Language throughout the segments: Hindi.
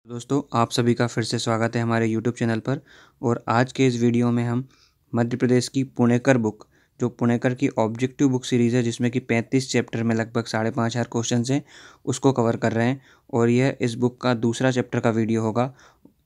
दोस्तों, आप सभी का फिर से स्वागत है हमारे YouTube चैनल पर। और आज के इस वीडियो में हम मध्य प्रदेश की पुणेकर बुक, जो पुणेकर की ऑब्जेक्टिव बुक सीरीज़ है, जिसमें कि 35 चैप्टर में लगभग 5,500 क्वेश्चन हैं, उसको कवर कर रहे हैं। और यह इस बुक का दूसरा चैप्टर का वीडियो होगा,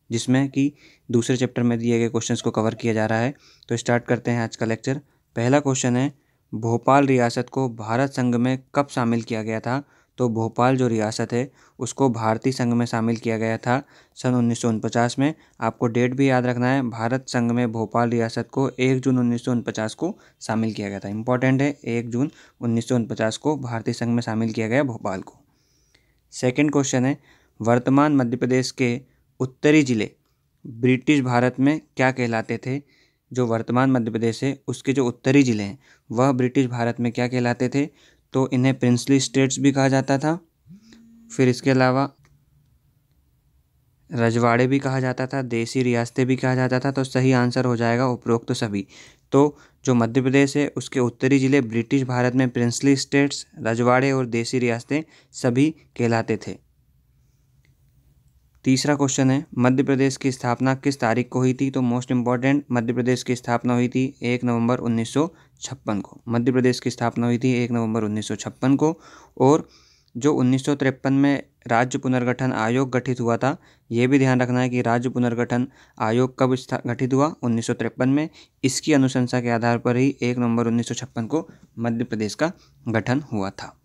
जिसमें कि दूसरे चैप्टर में दिए गए क्वेश्चंस को कवर किया जा रहा है। तो स्टार्ट करते हैं आज का लेक्चर। पहला क्वेश्चन है, भोपाल रियासत को भारत संघ में कब शामिल किया गया था? तो भोपाल जो रियासत है उसको भारतीय संघ में शामिल किया गया था सन 1949 में। आपको डेट भी याद रखना है, भारत संघ में भोपाल रियासत को 1 जून 1949 को शामिल किया गया था। इंपॉर्टेंट है, 1 जून 1949 को भारतीय संघ में शामिल किया गया भोपाल को। सेकंड क्वेश्चन है, वर्तमान मध्य प्रदेश के उत्तरी जिले ब्रिटिश भारत में क्या कहलाते थे? जो वर्तमान मध्य प्रदेश है उसके जो उत्तरी जिले हैं वह ब्रिटिश भारत में क्या कहलाते थे? तो इन्हें प्रिंसली स्टेट्स भी कहा जाता था, फिर इसके अलावा रजवाड़े भी कहा जाता था, देसी रियासतें भी कहा जाता था। तो सही आंसर हो जाएगा उपरोक्त तो सभी। तो जो मध्य प्रदेश है उसके उत्तरी जिले ब्रिटिश भारत में प्रिंसली स्टेट्स, रजवाड़े और देसी रियासतें सभी कहलाते थे। तीसरा क्वेश्चन है, मध्य प्रदेश की स्थापना किस तारीख को हुई थी? तो मोस्ट इंपॉर्टेंट, मध्य प्रदेश की स्थापना हुई थी 1 नवंबर 1956 को। मध्य प्रदेश की स्थापना हुई थी 1 नवंबर 1956 को। और जो 1953 में राज्य पुनर्गठन आयोग गठित हुआ था, यह भी ध्यान रखना है कि राज्य पुनर्गठन आयोग कब गठित हुआ? 1953 में। इसकी अनुशंसा के आधार पर ही 1 नवंबर 1956 को मध्य प्रदेश का गठन हुआ था।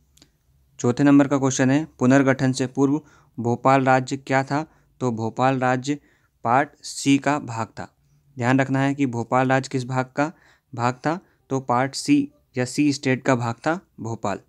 चौथे नंबर का क्वेश्चन है, पुनर्गठन से पूर्व भोपाल राज्य क्या था? तो भोपाल राज्य पार्ट सी का भाग था। ध्यान रखना है कि भोपाल राज्य किस भाग का भाग था? तो पार्ट सी या सी स्टेट का भाग था भोपाल।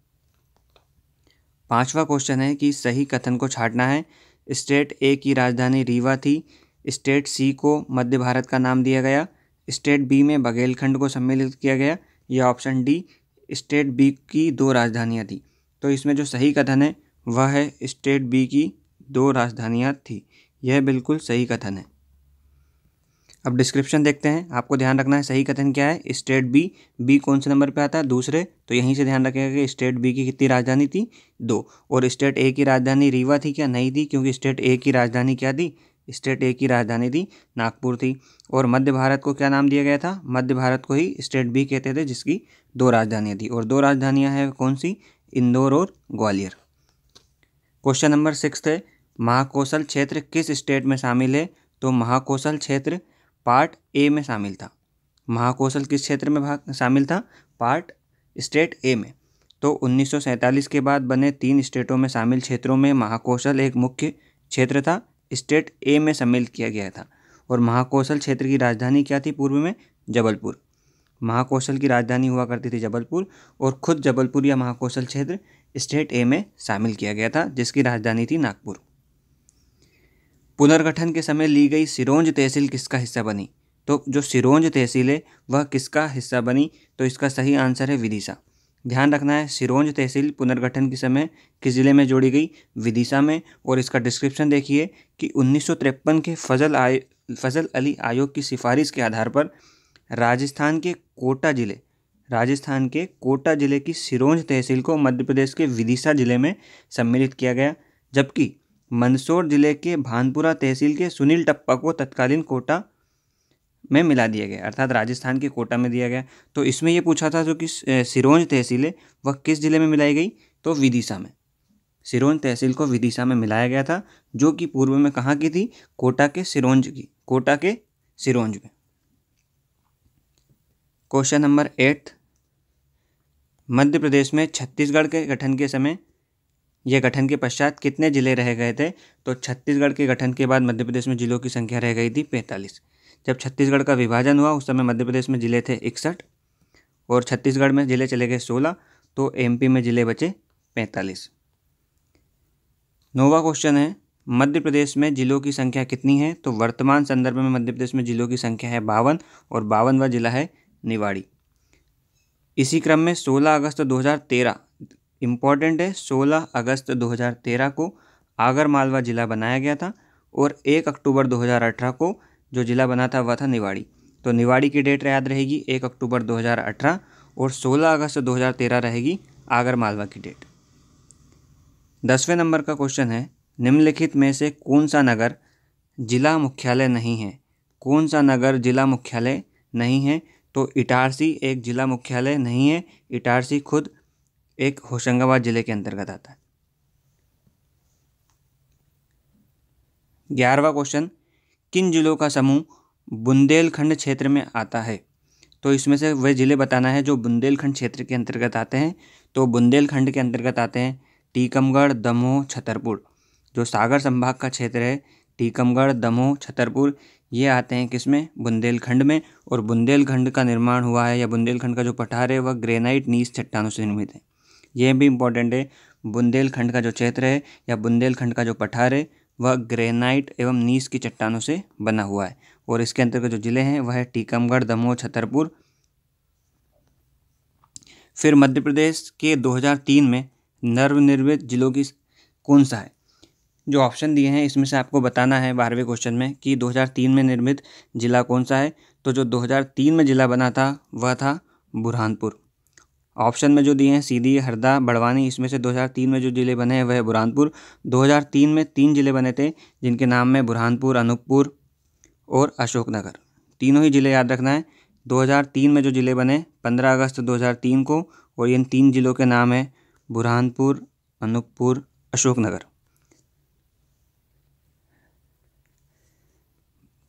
पांचवा क्वेश्चन है कि सही कथन को छांटना है। स्टेट ए की राजधानी रीवा थी, स्टेट सी को मध्य भारत का नाम दिया गया, स्टेट बी में बघेलखंड को सम्मिलित किया गया, या ऑप्शन डी, स्टेट बी की 2 राजधानियाँ थी। तो इसमें जो सही कथन है वह है स्टेट बी की 2 राजधानियाँ थी। यह बिल्कुल सही कथन है। अब डिस्क्रिप्शन देखते हैं। आपको ध्यान रखना है सही कथन क्या है। स्टेट बी, बी कौन से नंबर पे आता है? दूसरे। तो यहीं से ध्यान रखिएगा कि स्टेट बी की कितनी राजधानी थी? 2। और स्टेट ए की राजधानी रीवा थी क्या? नहीं थी, क्योंकि स्टेट ए की राजधानी क्या थी? स्टेट ए की राजधानी थी नागपुर थी। और मध्य भारत को क्या नाम दिया गया था? मध्य भारत को ही स्टेट बी कहते थे, जिसकी 2 राजधानियाँ थी। और 2 राजधानियाँ हैं कौन सी? इंदौर और ग्वालियर। क्वेश्चन नंबर 6 है, महाकौशल क्षेत्र किस स्टेट में शामिल है? तो महाकौशल क्षेत्र पार्ट ए में शामिल था। महाकौशल किस क्षेत्र में शामिल था? पार्ट स्टेट ए में। तो 1947 के बाद बने 3 स्टेटों में शामिल क्षेत्रों में महाकौशल एक मुख्य क्षेत्र था, स्टेट ए में शामिल किया गया था। और महाकौशल क्षेत्र की राजधानी क्या थी पूर्व में? जबलपुर। महाकौशल की राजधानी हुआ करती थी जबलपुर, और खुद जबलपुर या महाकौशल क्षेत्र स्टेट ए में शामिल किया गया था, जिसकी राजधानी थी नागपुर। पुनर्गठन के समय ली गई सिरोंज तहसील किसका हिस्सा बनी? तो जो सिरोंज तहसील है वह किसका हिस्सा बनी? तो इसका सही आंसर है विदिशा। ध्यान रखना है, सिरोंज तहसील पुनर्गठन के समय किस जिले में जोड़ी गई? विदिशा में। और इसका डिस्क्रिप्शन देखिए कि 1953 के फजल अली आयोग की सिफारिश के आधार पर राजस्थान के कोटा जिले की सिरोंज तहसील को मध्य प्रदेश के विदिशा जिले में सम्मिलित किया गया, जबकि मंदसौर जिले के भानपुरा तहसील के सुनील टप्पा को तत्कालीन कोटा में मिला दिया गया, अर्थात राजस्थान के कोटा में दिया गया। तो इसमें यह पूछा था जो कि सिरोंज तहसील है वह किस जिले में मिलाई गई? तो विदिशा में। सिरोंज तहसील को विदिशा में मिलाया गया था, जो कि पूर्व में कहाँ की थी? कोटा के सिरोंज में। क्वेश्चन नंबर 8, मध्य प्रदेश में छत्तीसगढ़ के गठन के समय यह गठन के पश्चात कितने जिले रह गए थे? तो छत्तीसगढ़ के गठन के बाद मध्य प्रदेश में जिलों की संख्या रह गई थी 45। जब छत्तीसगढ़ का विभाजन हुआ उस समय मध्य प्रदेश में जिले थे 61, और छत्तीसगढ़ में जिले चले गए 16, तो एमपी में जिले बचे 45। 9वां क्वेश्चन है, मध्य प्रदेश में जिलों की संख्या कितनी है? तो वर्तमान संदर्भ में मध्य प्रदेश में जिलों की संख्या है 52, और 52वां जिला है निवाड़ी। इसी क्रम में 16 अगस्त 2013, इम्पॉर्टेंट है, 16 अगस्त 2013 को आगर मालवा जिला बनाया गया था, और 1 अक्टूबर 2018 को जो जिला बना था वह था निवाड़ी। तो निवाड़ी की डेट याद रहेगी 1 अक्टूबर 2018, और 16 अगस्त 2013 रहेगी आगर मालवा की डेट। 10वें नंबर का क्वेश्चन है, निम्नलिखित में से कौन सा नगर जिला मुख्यालय नहीं है? कौन सा नगर जिला मुख्यालय नहीं है? तो इटारसी एक जिला मुख्यालय नहीं है। इटारसी खुद एक होशंगाबाद जिले के अंतर्गत आता है। 11वां क्वेश्चन, किन जिलों का समूह बुंदेलखंड क्षेत्र में आता है? तो इसमें से वह जिले बताना है जो बुंदेलखंड क्षेत्र के अंतर्गत आते हैं। तो बुंदेलखंड के अंतर्गत आते हैं टीकमगढ़, दमोह, छतरपुर। जो सागर संभाग का क्षेत्र है, टीकमगढ़, दमोह, छतरपुर, ये आते हैं किसमें? बुंदेलखंड में। और बुंदेलखंड का निर्माण हुआ है या बुंदेलखंड का जो पठार है वह ग्रेनाइट नीस चट्टानों से निर्मित है। यह भी इम्पोर्टेंट है, बुंदेलखंड का जो क्षेत्र है या बुंदेलखंड का जो पठार है वह ग्रेनाइट एवं नीस की चट्टानों से बना हुआ है। और इसके अंतर्गत जो जिले हैं वह है टीकमगढ़, दमोह, छतरपुर। फिर मध्य प्रदेश के 2003 में नवनिर्मित जिलों की कौन सा है? जो ऑप्शन दिए हैं इसमें से आपको बताना है 12वें क्वेश्चन में कि 2003 में निर्मित जिला कौन सा है। तो जो 2003 में जिला बना था वह था बुरहानपुर। ऑप्शन में जो दिए हैं सीधी, हरदा, बड़वानी, इसमें से 2003 में जो जिले बने हैं वह है बुरहानपुर। 2003 में 3 जिले बने थे जिनके नाम में बुरहानपुर, अनूपपुर और अशोकनगर। तीनों ही जिले याद रखना है। 2003 में जो जिले बने 15 अगस्त 2003 को, और इन 3 जिलों के नाम है बुरहानपुर, अनूपपुर, अशोकनगर।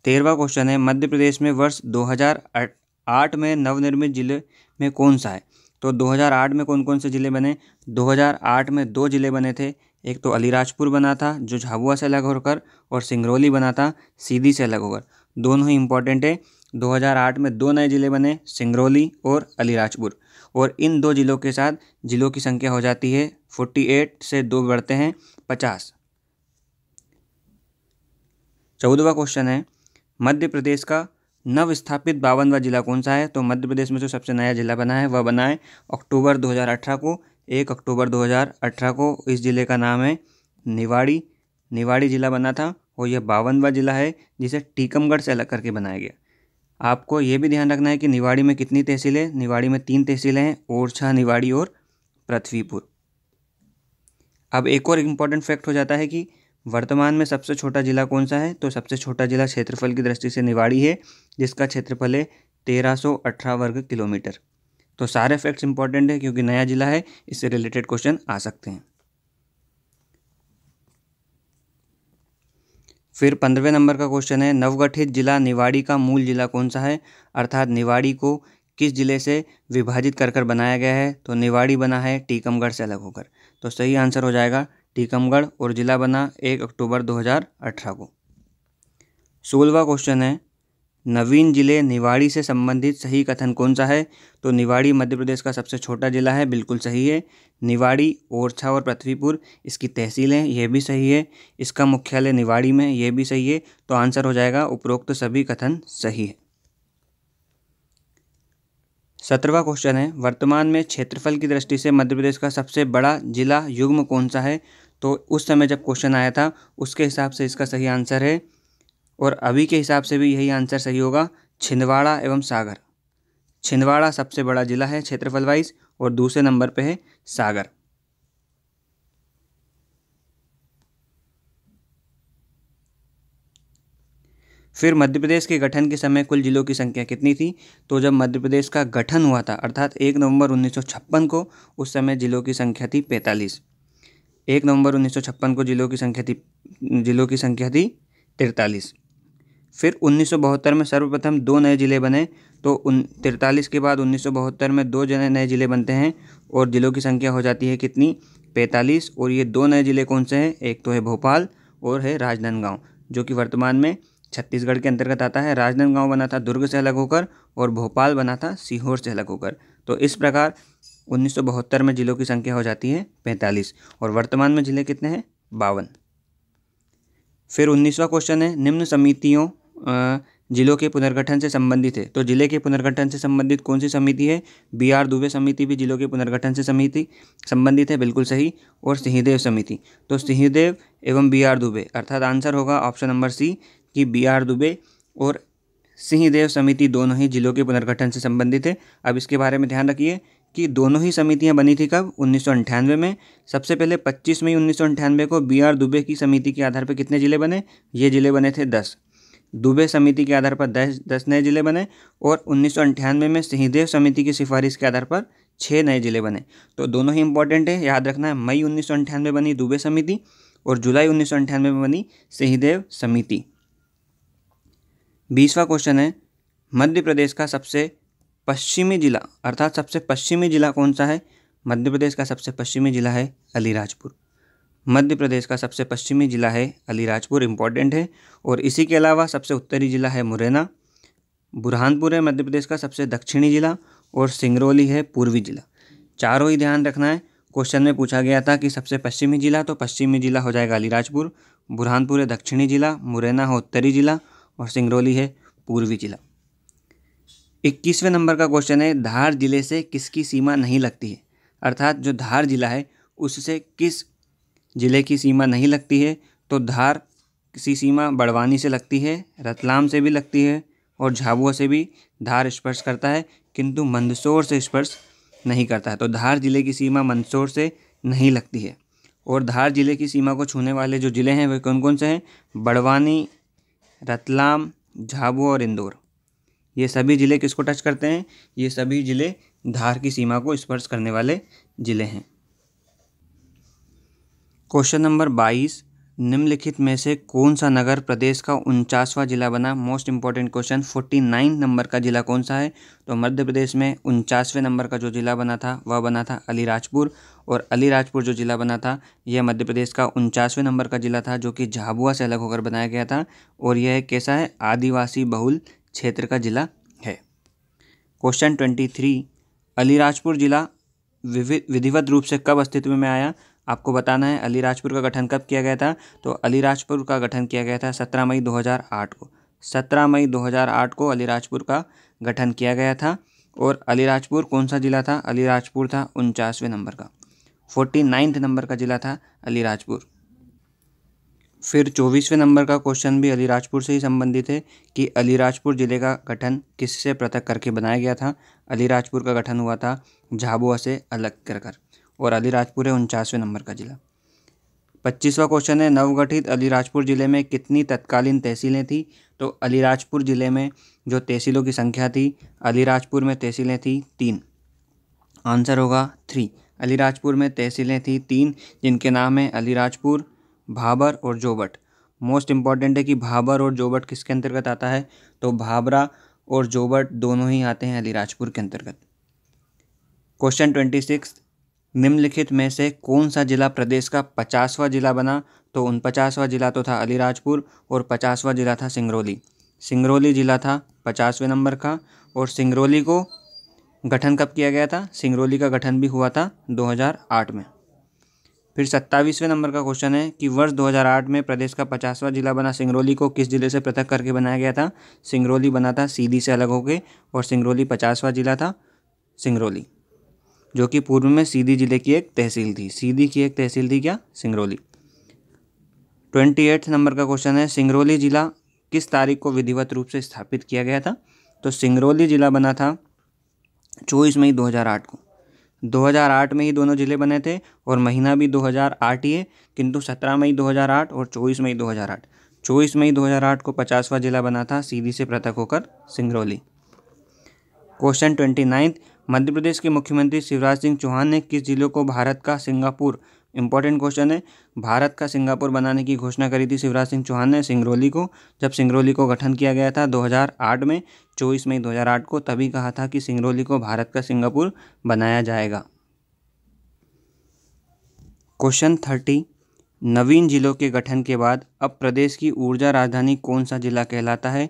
13वां क्वेश्चन है, मध्य प्रदेश में वर्ष 2008 में नवनिर्मित जिले में कौन सा है? तो 2008 में कौन कौन से जिले बने? 2008 में 2 जिले बने थे। एक तो अलीराजपुर बना था जो झाबुआ से अलग होकर, और सिंगरौली बना था सीधी से अलग होकर। दोनों ही इंपॉर्टेंट है। 2008 में 2 नए जिले बने, सिंगरौली और अलीराजपुर। और इन 2 जिलों के साथ जिलों की संख्या हो जाती है 48 से 2 बढ़ते हैं 50। 14वां क्वेश्चन है, मध्य प्रदेश का नव स्थापित 52वां जिला कौन सा है? तो मध्य प्रदेश में जो सबसे नया जिला बना है वह बना है अक्टूबर 2018 को, 1 अक्टूबर 2018 को। इस जिले का नाम है निवाड़ी। निवाड़ी जिला बना था और यह 52वां जिला है जिसे टीकमगढ़ से अलग करके बनाया गया। आपको ये भी ध्यान रखना है कि निवाड़ी में कितनी तहसीलें? निवाड़ी में 3 तहसीलें हैं, ओरछा, निवाड़ी और पृथ्वीपुर। अब एक और इम्पॉर्टेंट फैक्ट हो जाता है कि वर्तमान में सबसे छोटा जिला कौन सा है? तो सबसे छोटा जिला क्षेत्रफल की दृष्टि से निवाड़ी है, जिसका क्षेत्रफल है 1318 वर्ग किलोमीटर। तो सारे फैक्ट्स इंपॉर्टेंट है क्योंकि नया जिला है, इससे रिलेटेड क्वेश्चन आ सकते हैं। फिर 15वें नंबर का क्वेश्चन है, नवगठित जिला निवाड़ी का मूल जिला कौन सा है? अर्थात निवाड़ी को किस जिले से विभाजित कर बनाया गया है? तो निवाड़ी बना है टीकमगढ़ से अलग होकर। तो सही आंसर हो जाएगा टीकमगढ़, और जिला बना 1 अक्टूबर 2018 को। 16वां क्वेश्चन है, नवीन जिले निवाड़ी से संबंधित सही कथन कौन सा है? तो निवाड़ी मध्य प्रदेश का सबसे छोटा जिला है, बिल्कुल सही है। निवाड़ी, ओरछा और पृथ्वीपुर इसकी तहसील है, यह भी सही है। इसका मुख्यालय निवाड़ी में, यह भी सही है। तो आंसर हो जाएगा उपरोक्त सभी कथन सही है। 17वां क्वेश्चन है, वर्तमान में क्षेत्रफल की दृष्टि से मध्य प्रदेश का सबसे बड़ा जिला युग्म कौन सा है? तो उस समय जब क्वेश्चन आया था उसके हिसाब से इसका सही आंसर है, और अभी के हिसाब से भी यही आंसर सही होगा, छिंदवाड़ा एवं सागर। छिंदवाड़ा सबसे बड़ा जिला है क्षेत्रफल वाइज, और दूसरे नंबर पे है सागर। फिर मध्य प्रदेश के गठन के समय कुल जिलों की संख्या कितनी थी? तो जब मध्य प्रदेश का गठन हुआ था अर्थात 1 नवंबर 1956 को, उस समय जिलों की संख्या थी 45। 1 नवंबर 1956 को जिलों की संख्या थी 43। फिर 1972 में सर्वप्रथम 2 नए जिले बने। तो 43 के बाद 1972 में 2 नए जिले बनते हैं, और जिलों की संख्या हो जाती है कितनी? 45। और ये 2 नए जिले कौन से हैं? एक तो है भोपाल और है राजनांदगांव, जो कि वर्तमान में छत्तीसगढ़ के अंतर्गत आता है। राजनांदगांव बना था दुर्ग से अलग होकर, और भोपाल बना था सीहोर से अलग होकर। तो इस प्रकार 1972 में जिलों की संख्या हो जाती है 45, और वर्तमान में जिले कितने हैं? 52। फिर 19वां क्वेश्चन है, निम्न समितियों जिलों के पुनर्गठन से संबंधित है। तो जिले के पुनर्गठन से संबंधित कौन सी समिति है? BR दुबे समिति भी जिलों के पुनर्गठन से संबंधित है, बिल्कुल सही। और सिंहदेव समिति, तो सिंहदेव एवं BR दुबे, अर्थात आंसर होगा ऑप्शन नंबर सी कि BR दुबे और सिंहदेव समिति दोनों ही जिलों के पुनर्गठन से संबंधित है। अब इसके बारे में ध्यान रखिए कि दोनों ही समितियां बनी थी कब, 1998 में। सबसे पहले 25 मई 1998 को बी आर दुबे की समिति के आधार पर कितने जिले बने, ये जिले बने थे 10। दुबे समिति के आधार पर 10 नए जिले बने और 1998 में सिंहदेव समिति की सिफारिश के आधार पर 6 नए जिले बने। तो दोनों ही इंपॉर्टेंट है, याद रखना है। मई 1998 बनी दुबे समिति और जुलाई 1998 में बनी सिंहदेव समिति। 20वां क्वेश्चन है, मध्य प्रदेश का सबसे पश्चिमी जिला अर्थात सबसे पश्चिमी जिला कौन सा है। मध्य प्रदेश का सबसे पश्चिमी जिला है अलीराजपुर। मध्य प्रदेश का सबसे पश्चिमी जिला है अलीराजपुर, इंपॉर्टेंट है। और इसी के अलावा सबसे उत्तरी जिला है मुरैना। बुरहानपुर है मध्य प्रदेश का सबसे दक्षिणी जिला और सिंगरौली है पूर्वी जिला। चारों ही ध्यान रखना है। क्वेश्चन में पूछा गया था कि सबसे पश्चिमी जिला, तो पश्चिमी जिला हो जाएगा अलीराजपुर, बुरहानपुर है दक्षिणी जिला, मुरैना है उत्तरी जिला और सिंगरौली है पूर्वी जिला। 21वें नंबर का क्वेश्चन है, धार जिले से किसकी सीमा नहीं लगती है। अर्थात जो धार जिला है उससे किस जिले की सीमा नहीं लगती है। तो धार किसी सीमा बड़वानी से लगती है, रतलाम से भी लगती है और झाबुआ से भी धार स्पर्श करता है, किंतु मंदसौर से स्पर्श नहीं करता है। तो धार जिले की सीमा मंदसौर से नहीं लगती है। और धार जिले की सीमा को छूने वाले जो जिले हैं वे कौन कौन से हैं, बड़वानी, रतलाम, झाबुआ और इंदौर। ये सभी जिले किसको टच करते हैं, ये सभी जिले धार की सीमा को स्पर्श करने वाले जिले हैं। क्वेश्चन नंबर 22, निम्नलिखित में से कौन सा नगर प्रदेश का 49वां जिला बना। Most important question. 49 नंबर का जिला कौन सा है, तो मध्य प्रदेश में 49वें नंबर का जो जिला बना था वह बना था अलीराजपुर। और अलीराजपुर जो जिला बना था यह मध्य प्रदेश का 49वें नंबर का जिला था, जो कि झाबुआ से अलग होकर बनाया गया था। और यह कैसा है, आदिवासी बहुल क्षेत्र का जिला है। क्वेश्चन 23, अलीराजपुर जिला विधिवत रूप से कब अस्तित्व में आया। आपको बताना है अलीराजपुर का गठन कब किया गया था। तो अलीराजपुर का गठन किया गया था 17 मई 2008 को। 17 मई 2008 को अलीराजपुर का गठन किया गया था। और अलीराजपुर कौन सा जिला था, अलीराजपुर था 49वें नंबर का, 49 नंबर का जिला था अलीराजपुर। फिर 24वें नंबर का क्वेश्चन भी अलीराजपुर से ही संबंधित है कि अलीराजपुर जिले का गठन किससे पृथक करके बनाया गया था। अलीराजपुर का गठन हुआ था झाबुआ से अलग कर और अलीराजपुर है 49वें नंबर का जिला। 25वां क्वेश्चन है, नवगठित अलीराजपुर जिले में कितनी तत्कालीन तहसीलें थी। तो अलीराजपुर जिले में जो तहसीलों की संख्या थी, अलीराजपुर में तहसीलें थी 3। आंसर होगा 3। अलीराजपुर में तहसीलें थी 3, जिनके नाम है अलीराजपुर, भाबर और जोबट। मोस्ट इंपॉर्टेंट है कि भाबर और जोबट किसके अंतर्गत आता है, तो भाबरा और जोबट दोनों ही आते हैं अलीराजपुर के अंतर्गत। क्वेश्चन 26, निम्नलिखित में से कौन सा जिला प्रदेश का 50वां जिला बना। तो 49वां जिला तो था अलीराजपुर और 50वां जिला था सिंगरौली। सिंगरौली जिला था 50वें नंबर का। और सिंगरौली को गठन कब किया गया था, सिंगरौली का गठन भी हुआ था 2008 में। फिर 27वें नंबर का क्वेश्चन है कि वर्ष 2008 में प्रदेश का 50वां जिला बना सिंगरौली को किस जिले से पृथक करके बनाया गया था। सिंगरौली बना था सीधी से अलग होकर और सिंगरौली 50वां जिला था सिंगरौली, जो कि पूर्व में सीधी जिले की एक तहसील थी। सीधी की एक तहसील थी क्या, सिंगरौली। 28 नंबर का क्वेश्चन है, सिंगरौली जिला किस तारीख को विधिवत रूप से स्थापित किया गया था। तो सिंगरौली जिला बना था 24 मई 2008 को। 2008 में ही दोनों जिले बने थे और महीना भी 2008 ही है, किंतु 17 मई 2008 और 24 मई 2008। 24 मई 2008 को 50वां जिला बना था सीधी से पृथक होकर सिंगरौली। क्वेश्चन 29, मध्य प्रदेश के मुख्यमंत्री शिवराज सिंह चौहान ने किस जिले को भारत का सिंगापुर, इंपॉर्टेंट क्वेश्चन है, भारत का सिंगापुर बनाने की घोषणा करी थी शिवराज सिंह चौहान ने सिंगरौली को। जब सिंगरौली को गठन किया गया था 2008 में, 24 मई 2008 को, तभी कहा था कि सिंगरौली को भारत का सिंगापुर बनाया जाएगा। क्वेश्चन 30, नवीन जिलों के गठन के बाद अब प्रदेश की ऊर्जा राजधानी कौन सा जिला कहलाता है।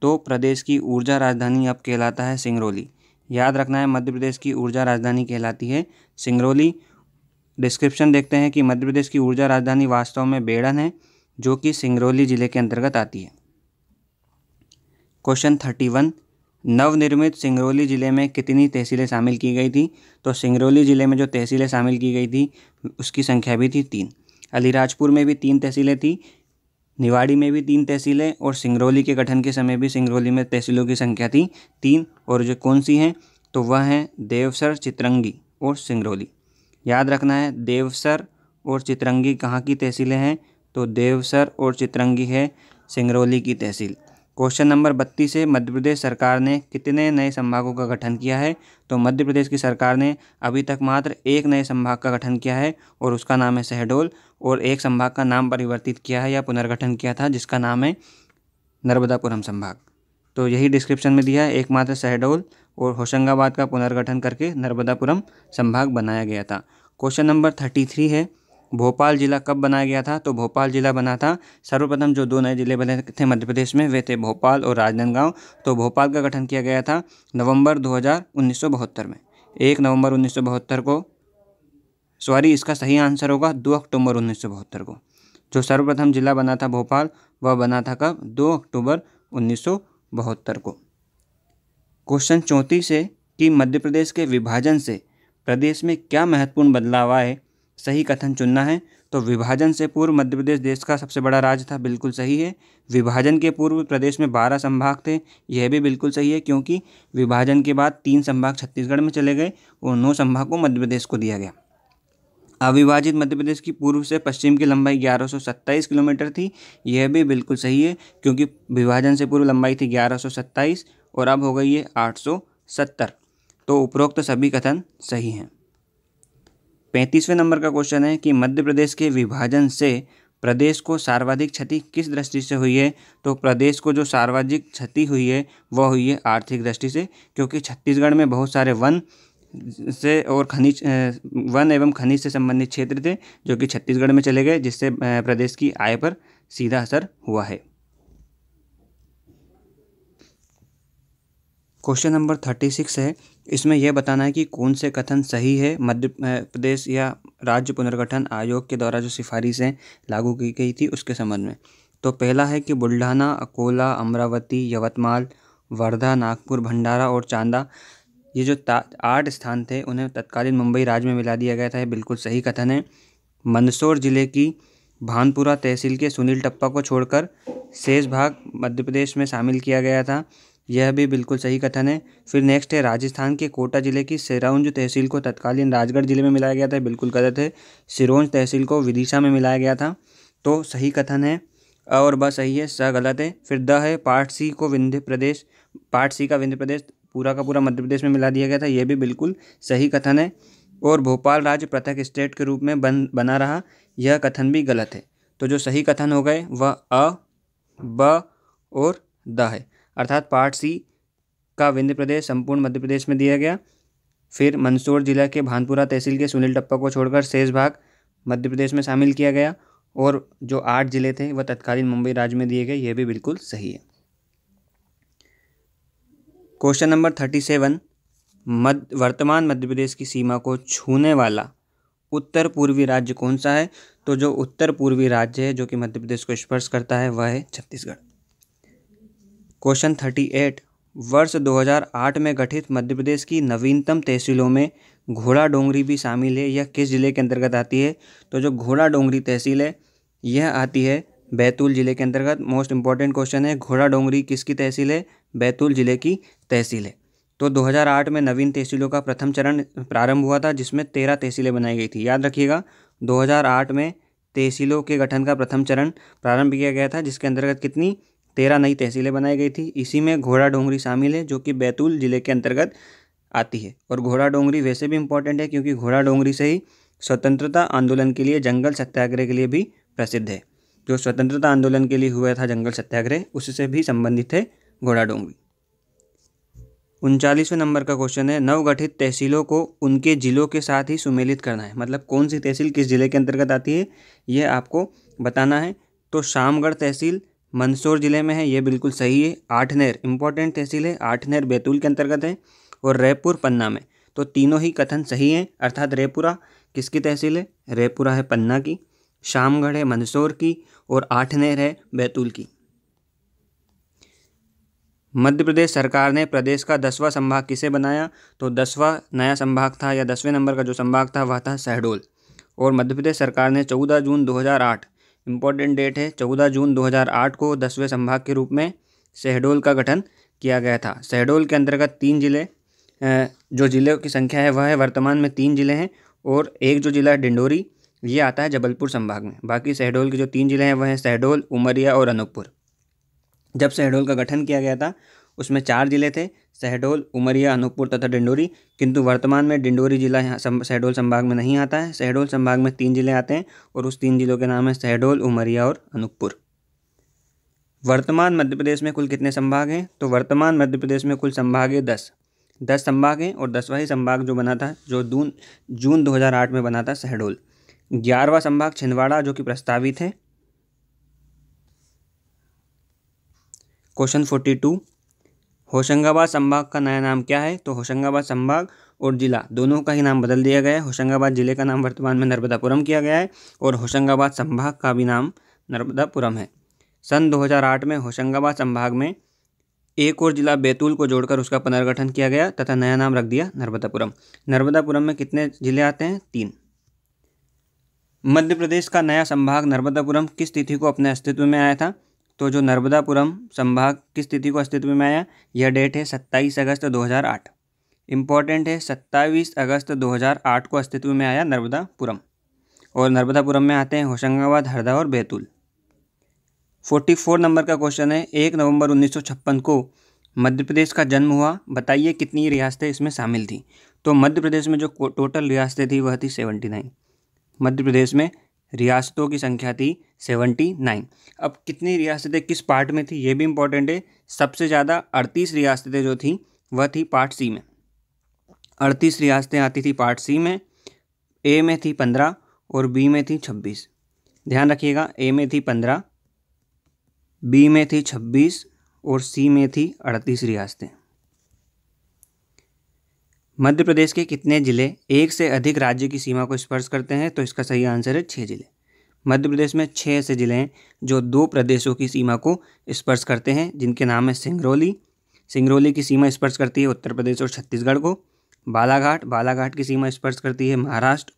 तो प्रदेश की ऊर्जा राजधानी अब कहलाता है सिंगरौली। याद रखना है, मध्य प्रदेश की ऊर्जा राजधानी कहलाती है सिंगरौली। डिस्क्रिप्शन देखते हैं कि मध्य प्रदेश की ऊर्जा राजधानी वास्तव में बेड़न है, जो कि सिंगरौली जिले के अंतर्गत आती है। क्वेश्चन 31, नवनिर्मित सिंगरौली जिले में कितनी तहसीलें शामिल की गई थी। तो सिंगरौली जिले में जो तहसीलें शामिल की गई थी उसकी संख्या भी थी 3। अलीराजपुर में भी 3 तहसीलें थी, निवाड़ी में भी 3 तहसीलें और सिंगरौली के गठन के समय भी सिंगरौली में तहसीलों की संख्या थी 3। और जो कौन सी हैं, तो वह हैं देवसर, चितरंगी और सिंगरौली। याद रखना है, देवसर और चितरंगी कहाँ की तहसीलें हैं? तो देवसर और चितरंगी है सिंगरौली की तहसील। क्वेश्चन नंबर 32 है, मध्य प्रदेश सरकार ने कितने नए संभागों का गठन किया है? तो मध्य प्रदेश की सरकार ने अभी तक मात्र एक नए संभाग का गठन किया है और उसका नाम है शहडोल, और एक संभाग का नाम परिवर्तित किया है या पुनर्गठन किया था जिसका नाम है नर्मदापुरम संभाग। तो यही डिस्क्रिप्शन में दिया है, एकमात्र शहडोल और होशंगाबाद का पुनर्गठन करके नर्मदापुरम संभाग बनाया गया था। क्वेश्चन नंबर 33 है, भोपाल जिला कब बनाया गया था? तो भोपाल जिला बना था, सर्वप्रथम जो दो नए जिले बने थे मध्य प्रदेश में वे थे भोपाल और राजनांदगांव। तो भोपाल का गठन किया गया था नवंबर 1972 में, 1 नवंबर 1972 को, सॉरी इसका सही आंसर होगा 2 अक्टूबर 1972 को। जो सर्वप्रथम जिला बना था भोपाल, वह बना था कब? 2 अक्टूबर 1972 को। क्वेश्चन 34 है कि मध्य प्रदेश के विभाजन से प्रदेश में क्या महत्वपूर्ण बदलाव आए? सही कथन चुनना है। तो विभाजन से पूर्व मध्य प्रदेश देश का सबसे बड़ा राज्य था, बिल्कुल सही है। विभाजन के पूर्व प्रदेश में 12 संभाग थे, यह भी बिल्कुल सही है, क्योंकि विभाजन के बाद 3 संभाग छत्तीसगढ़ में चले गए और 9 संभाग को मध्य प्रदेश को दिया गया। अविभाजित मध्य प्रदेश की पूर्व से पश्चिम की लंबाई 1127 किलोमीटर थी, यह भी बिल्कुल सही है, क्योंकि विभाजन से पूर्व लंबाई थी 1127 और अब हो गई है 870। तो उपरोक्त सभी कथन सही हैं। 35वें नंबर का क्वेश्चन है कि मध्य प्रदेश के विभाजन से प्रदेश को सर्वाधिक क्षति किस दृष्टि से हुई है? तो प्रदेश को जो सर्वाधिक क्षति हुई है वह हुई है आर्थिक दृष्टि से, क्योंकि छत्तीसगढ़ में बहुत सारे वन एवं खनिज से संबंधित क्षेत्र थे जो कि छत्तीसगढ़ में चले गए, जिससे प्रदेश की आय पर सीधा असर हुआ है। क्वेश्चन नंबर 36 है, इसमें यह बताना है कि कौन से कथन सही है मध्य प्रदेश या राज्य पुनर्गठन आयोग के द्वारा जो सिफारिशें लागू की गई थी उसके संबंध में। तो पहला है कि बुल्ढाना, अकोला, अमरावती, यवतमाल, वर्धा, नागपुर, भंडारा और चांदा, ये जो 8 स्थान थे उन्हें तत्कालीन मुंबई राज्य में मिला दिया गया था, ये बिल्कुल सही कथन है। मंदसौर जिले की भानपुरा तहसील के सुनील टप्पा को छोड़कर शेष भाग मध्य प्रदेश में शामिल किया गया था, यह भी बिल्कुल सही कथन है। फिर नेक्स्ट है राजस्थान के कोटा जिले की सिरोंज तहसील को तत्कालीन राजगढ़ जिले में मिलाया गया था, बिल्कुल गलत है। सिरोंज तहसील को विदिशा में मिलाया गया था, तो सही कथन है। और ब सही है, स गलत है। फिर द है पार्ट सी का विंध्य प्रदेश पूरा का पूरा मध्य प्रदेश में मिला दिया गया था, यह भी बिल्कुल सही कथन है। और भोपाल राज्य पृथक स्टेट के रूप में बना रहा, यह कथन भी गलत है। तो जो सही कथन हो गए वह अ, ब और द है, अर्थात पार्ट सी का विंध्य प्रदेश संपूर्ण मध्य प्रदेश में दिया गया। फिर मंदसौर जिला के भानपुरा तहसील के सुनील टप्पा को छोड़कर शेष भाग मध्य प्रदेश में शामिल किया गया, और जो 8 जिले थे वह तत्कालीन मुंबई राज्य में दिए गए, यह भी बिल्कुल सही है। क्वेश्चन नंबर 37, वर्तमान मध्य प्रदेश की सीमा को छूने वाला उत्तर पूर्वी राज्य कौन सा है? तो जो उत्तर पूर्वी राज्य है जो कि मध्य प्रदेश को स्पर्श करता है वह है छत्तीसगढ़। क्वेश्चन 38, वर्ष 2008 में गठित मध्य प्रदेश की नवीनतम तहसीलों में घोड़ा डोंगरी भी शामिल है, यह किस जिले के अंतर्गत आती है? तो जो घोड़ा डोंगरी तहसील है यह आती है बैतूल जिले के अंतर्गत। मोस्ट इंपॉर्टेंट क्वेश्चन है, घोड़ा डोंगरी किसकी तहसील है? बैतूल जिले की तहसील है। तो 2008 में नवीन तहसीलों का प्रथम चरण प्रारंभ हुआ था, जिसमें 13 तहसीलें बनाई गई थी। याद रखिएगा, 2008 में तहसीलों के गठन का प्रथम चरण प्रारंभ किया गया था, जिसके अंतर्गत कितनी 13 नई तहसीलें बनाई गई थी। इसी में घोड़ा डोंगरी शामिल है जो कि बैतूल जिले के अंतर्गत आती है। और घोड़ा डोंगरी वैसे भी इंपॉर्टेंट है क्योंकि घोड़ा डोंगरी से ही स्वतंत्रता आंदोलन के लिए, जंगल सत्याग्रह के लिए भी प्रसिद्ध है। जो स्वतंत्रता आंदोलन के लिए हुआ था जंगल सत्याग्रह, उससे भी संबंधित है घोड़ा डोंगरी। 39वें नंबर का क्वेश्चन है, नवगठित तहसीलों को उनके जिलों के साथ ही सुमेलित करना है, मतलब कौन सी तहसील किस जिले के अंतर्गत आती है यह आपको बताना है। तो शामगढ़ तहसील मंदसौर जिले में है, यह बिल्कुल सही है। आठनेर इंपॉर्टेंट तहसील है, आठनेर बैतूल के अंतर्गत है, और रायपुर पन्ना में। तो तीनों ही कथन सही हैं, अर्थात रायपुरा किसकी तहसील है? रायपुरा है पन्ना की, शामगढ़ है मंदसौर की, और आठनेर है बैतूल की। मध्य प्रदेश सरकार ने प्रदेश का 10वां संभाग किसे बनाया? तो 10वां नया संभाग था, या 10वें नंबर का जो संभाग था वह था शहडोल। और मध्य प्रदेश सरकार ने 14 जून 2008, इंपॉर्टेंट डेट है, 14 जून 2008 को 10वें संभाग के रूप में शहडोल का गठन किया गया था। शहडोल के अंतर्गत 3 जिले जो जिलों की संख्या है वह है, वर्तमान में 3 जिले हैं और एक जो जिला डिंडोरी ये आता है जबलपुर संभाग में। बाकी शहडोल के जो 3 जिले हैं वह हैं शहडोल, उमरिया और अनूपपुर। जब शहडोल का गठन किया गया था उसमें 4 जिले थे, शहडोल, उमरिया, अनूपपुर तथा डिंडोरी, किंतु वर्तमान में डिंडोरी जिला यहाँ शहडोल संभाग में नहीं आता है। शहडोल संभाग में 3 जिले आते हैं और उस 3 जिलों के नाम है शहडोल, उमरिया और अनूपपुर। वर्तमान मध्य प्रदेश में कुल कितने संभाग हैं? तो वर्तमान मध्य प्रदेश में कुल संभाग है 10 संभाग हैं और 10वां ही संभाग जो बना था जो जून 2008 में बना था शहडोल। 11वां संभाग छिंदवाड़ा जो कि प्रस्तावित है। क्वेश्चन 42, होशंगाबाद संभाग का नया नाम क्या है? तो होशंगाबाद संभाग और जिला दोनों का ही नाम बदल दिया गया है। होशंगाबाद जिले का नाम वर्तमान में नर्मदापुरम किया गया है और होशंगाबाद संभाग का भी नाम नर्मदापुरम है। सन 2008 में होशंगाबाद संभाग में एक और जिला बैतूल को जोड़कर उसका पुनर्गठन किया गया तथा नया नाम रख दिया नर्मदापुरम। नर्मदापुरम में कितने जिले आते हैं? 3। मध्य प्रदेश का नया संभाग नर्मदापुरम किस तिथि को अपने अस्तित्व में आया था? तो जो नर्मदापुरम संभाग किस तिथि को अस्तित्व में आया, यह डेट है 27 अगस्त 2008। इम्पॉर्टेंट है, 27 अगस्त 2008 को अस्तित्व में आया नर्मदापुरम। और नर्मदापुरम में आते हैं होशंगाबाद, हरदा और बैतूल। 44 नंबर का क्वेश्चन है, 1 नवंबर 1956 को मध्य प्रदेश का जन्म हुआ, बताइए कितनी रियासतें इसमें शामिल थी? तो मध्य प्रदेश में जो टोटल रियासतें थी वह थी 79। मध्य प्रदेश में रियासतों की संख्या थी 79। अब कितनी रियासतें किस पार्ट में थी ये भी इंपॉर्टेंट है। सबसे ज़्यादा 38 रियासतें जो थी वह थी पार्ट सी में। 38 रियासतें आती थी पार्ट सी में। ए में थी 15 और बी में थी 26। ध्यान रखिएगा, ए में थी 15, बी में थी 26 और सी में थी 38 रियासतें। मध्य प्रदेश के कितने जिले एक से अधिक राज्य की सीमा को स्पर्श करते हैं? तो इसका सही आंसर है 6 जिले। मध्य प्रदेश में 6 ऐसे जिले हैं जो 2 प्रदेशों की सीमा को स्पर्श करते हैं, जिनके नाम है सिंगरौली की सीमा स्पर्श करती है उत्तर प्रदेश और छत्तीसगढ़ को। बालाघाट की सीमा स्पर्श करती है महाराष्ट्र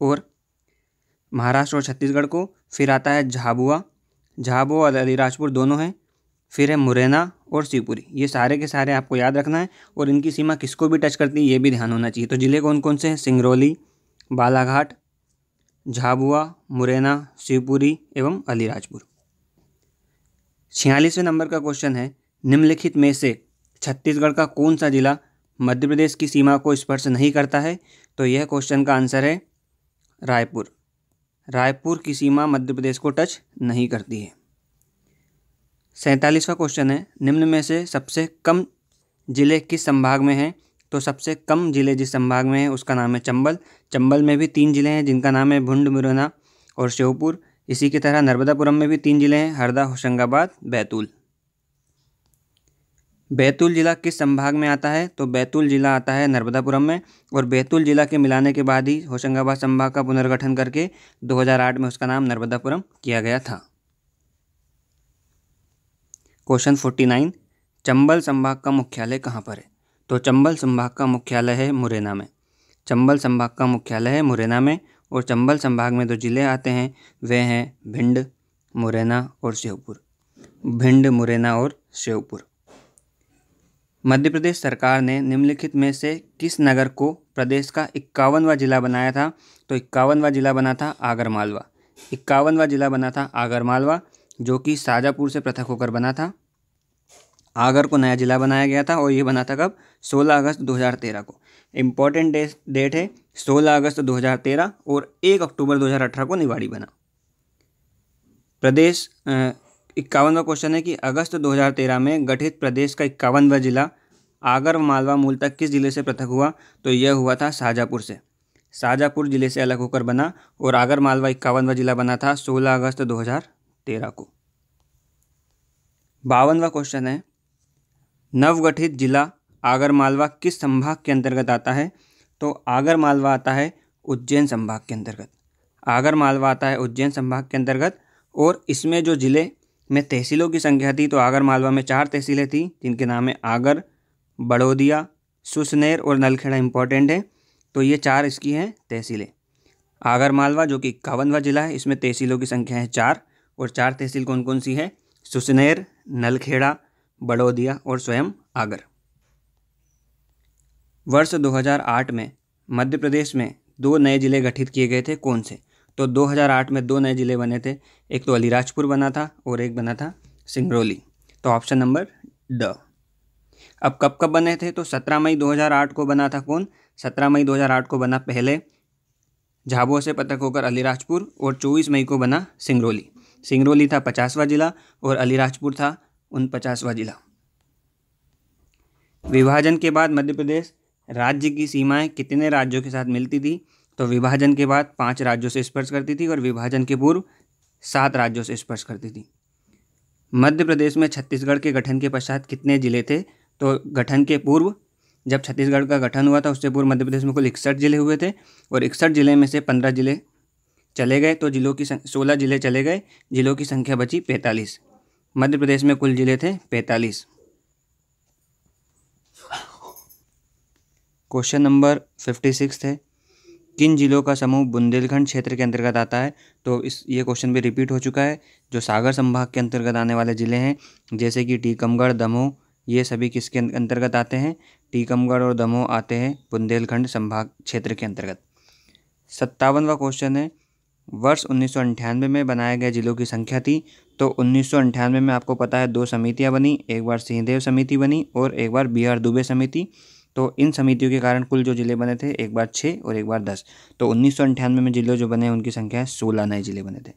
और छत्तीसगढ़ को। फिर आता है झाबुआ और अलीराजपुर दोनों हैं। फिर है मुरैना और शिवपुरी। ये सारे के सारे आपको याद रखना है और इनकी सीमा किसको भी टच करती है ये भी ध्यान होना चाहिए। तो जिले कौन कौन से हैं? सिंगरौली, बालाघाट, झाबुआ, मुरैना, शिवपुरी एवं अलीराजपुर। 46वें नंबर का क्वेश्चन है, निम्नलिखित में से छत्तीसगढ़ का कौन सा जिला मध्य प्रदेश की सीमा को स्पर्श नहीं करता है? तो यह क्वेश्चन का आंसर है रायपुर की सीमा मध्य प्रदेश को टच नहीं करती है। 47वां क्वेश्चन है, निम्न में से सबसे कम जिले किस संभाग में हैं? तो सबसे कम जिले जिस संभाग में है उसका नाम है चंबल में भी 3 जिले हैं जिनका नाम है भिंड, मुरैना और श्योपुर। इसी की तरह नर्मदापुरम में भी 3 जिले हैं, हरदा, होशंगाबाद, बैतूल। बैतूल जिला किस संभाग में आता है? तो बैतूल जिला आता है नर्मदापुरम में और बैतूल जिला के मिलाने के बाद ही होशंगाबाद संभाग का पुनर्गठन करके 2008 में उसका नाम नर्मदापुरम किया गया था। क्वेश्चन 49, चंबल संभाग का मुख्यालय कहाँ पर है? तो चंबल संभाग का मुख्यालय है मुरैना में। और चंबल संभाग में जो जिले आते हैं वे हैं भिंड, मुरैना और श्योपुर। मध्य प्रदेश सरकार ने निम्नलिखित में से किस नगर को प्रदेश का 51वां जिला बनाया था? तो 51वां जिला बना था आगरमालवा, जो कि शाजापुर से पृथक होकर बना था। आगर को नया जिला बनाया गया था और ये बना था कब? 16 अगस्त 2013 को। इम्पॉर्टेंट डेट है 16 अगस्त 2013 और 1 अक्टूबर 2018 को निवाड़ी बना। प्रदेश 51वां क्वेश्चन है कि अगस्त 2013 में गठित प्रदेश का 51वां जिला आगर मालवा मूलतः किस जिले से पृथक हुआ? तो यह हुआ था शाजापुर जिले से अलग होकर बना और आगर मालवा 51वां जिला बना था 16 अगस्त 2013 को। 52वां क्वेश्चन है, नवगठित जिला आगर मालवा किस संभाग के अंतर्गत आता है? तो आगर मालवा आता है उज्जैन संभाग के अंतर्गत। और इसमें जो जिले में तहसीलों की संख्या थी तो आगर मालवा में 4 तहसीलें थी जिनके नाम है आगर, बड़ौदिया, सुसनेर और नलखेड़ा। इंपॉर्टेंट है, तो ये 4 इसकी हैं तहसीलें। आगर मालवा जो कि 51वां जिला है, इसमें तहसीलों की संख्या है 4 और 4 तहसील कौन कौन सी है? सुसनेर, नलखेड़ा, बड़ौदिया और स्वयं आगर। वर्ष 2008 में मध्य प्रदेश में 2 नए जिले गठित किए गए थे, कौन से? तो 2008 में 2 नए जिले बने थे, एक तो अलीराजपुर बना था और एक बना था सिंगरौली। तो ऑप्शन नंबर ड। अब कब कब बने थे? तो 17 मई 2008 को बना था कौन? 17 मई 2008 को बना पहले झाबुआ से पतक होकर अलीराजपुर, और 24 मई को बना सिंगरौली। सिंगरौली था 50वां जिला और अलीराजपुर था 49वां जिला। विभाजन के बाद मध्य प्रदेश राज्य की सीमाएं कितने राज्यों के साथ मिलती थी? तो विभाजन के बाद 5 राज्यों से स्पर्श करती थी और विभाजन के पूर्व 7 राज्यों से स्पर्श करती थी। मध्य प्रदेश में छत्तीसगढ़ के गठन के पश्चात कितने जिले थे? तो गठन के पूर्व जब छत्तीसगढ़ का गठन हुआ था उससे पूर्व मध्य प्रदेश में कुल 61 जिले हुए थे, और 61 जिले में से 15 जिले चले गए, तो 16 जिले चले गए, जिलों की संख्या बची 45। मध्य प्रदेश में कुल जिले थे 45। क्वेश्चन नंबर 56 है, किन जिलों का समूह बुंदेलखंड क्षेत्र के अंतर्गत आता है? तो ये क्वेश्चन भी रिपीट हो चुका है। जो सागर संभाग के अंतर्गत आने वाले ज़िले हैं जैसे कि टीकमगढ़, दमोह, ये सभी किसके अंतर्गत आते हैं? टीकमगढ़ और दमोह आते हैं बुंदेलखंड संभाग क्षेत्र के अंतर्गत। 57वां क्वेश्चन है, वर्ष 1998 में बनाए गए जिलों की संख्या थी। तो 1998 में आपको पता है 2 समितियाँ बनी, एक बार सिंहदेव समिति बनी और एक बार बी आर दुबे समिति। तो इन समितियों के कारण कुल जो जिले बने थे एक बार 6 और एक बार 10। तो 1998 में जिले जो बने उनकी संख्या है 16 नए जिले बने थे।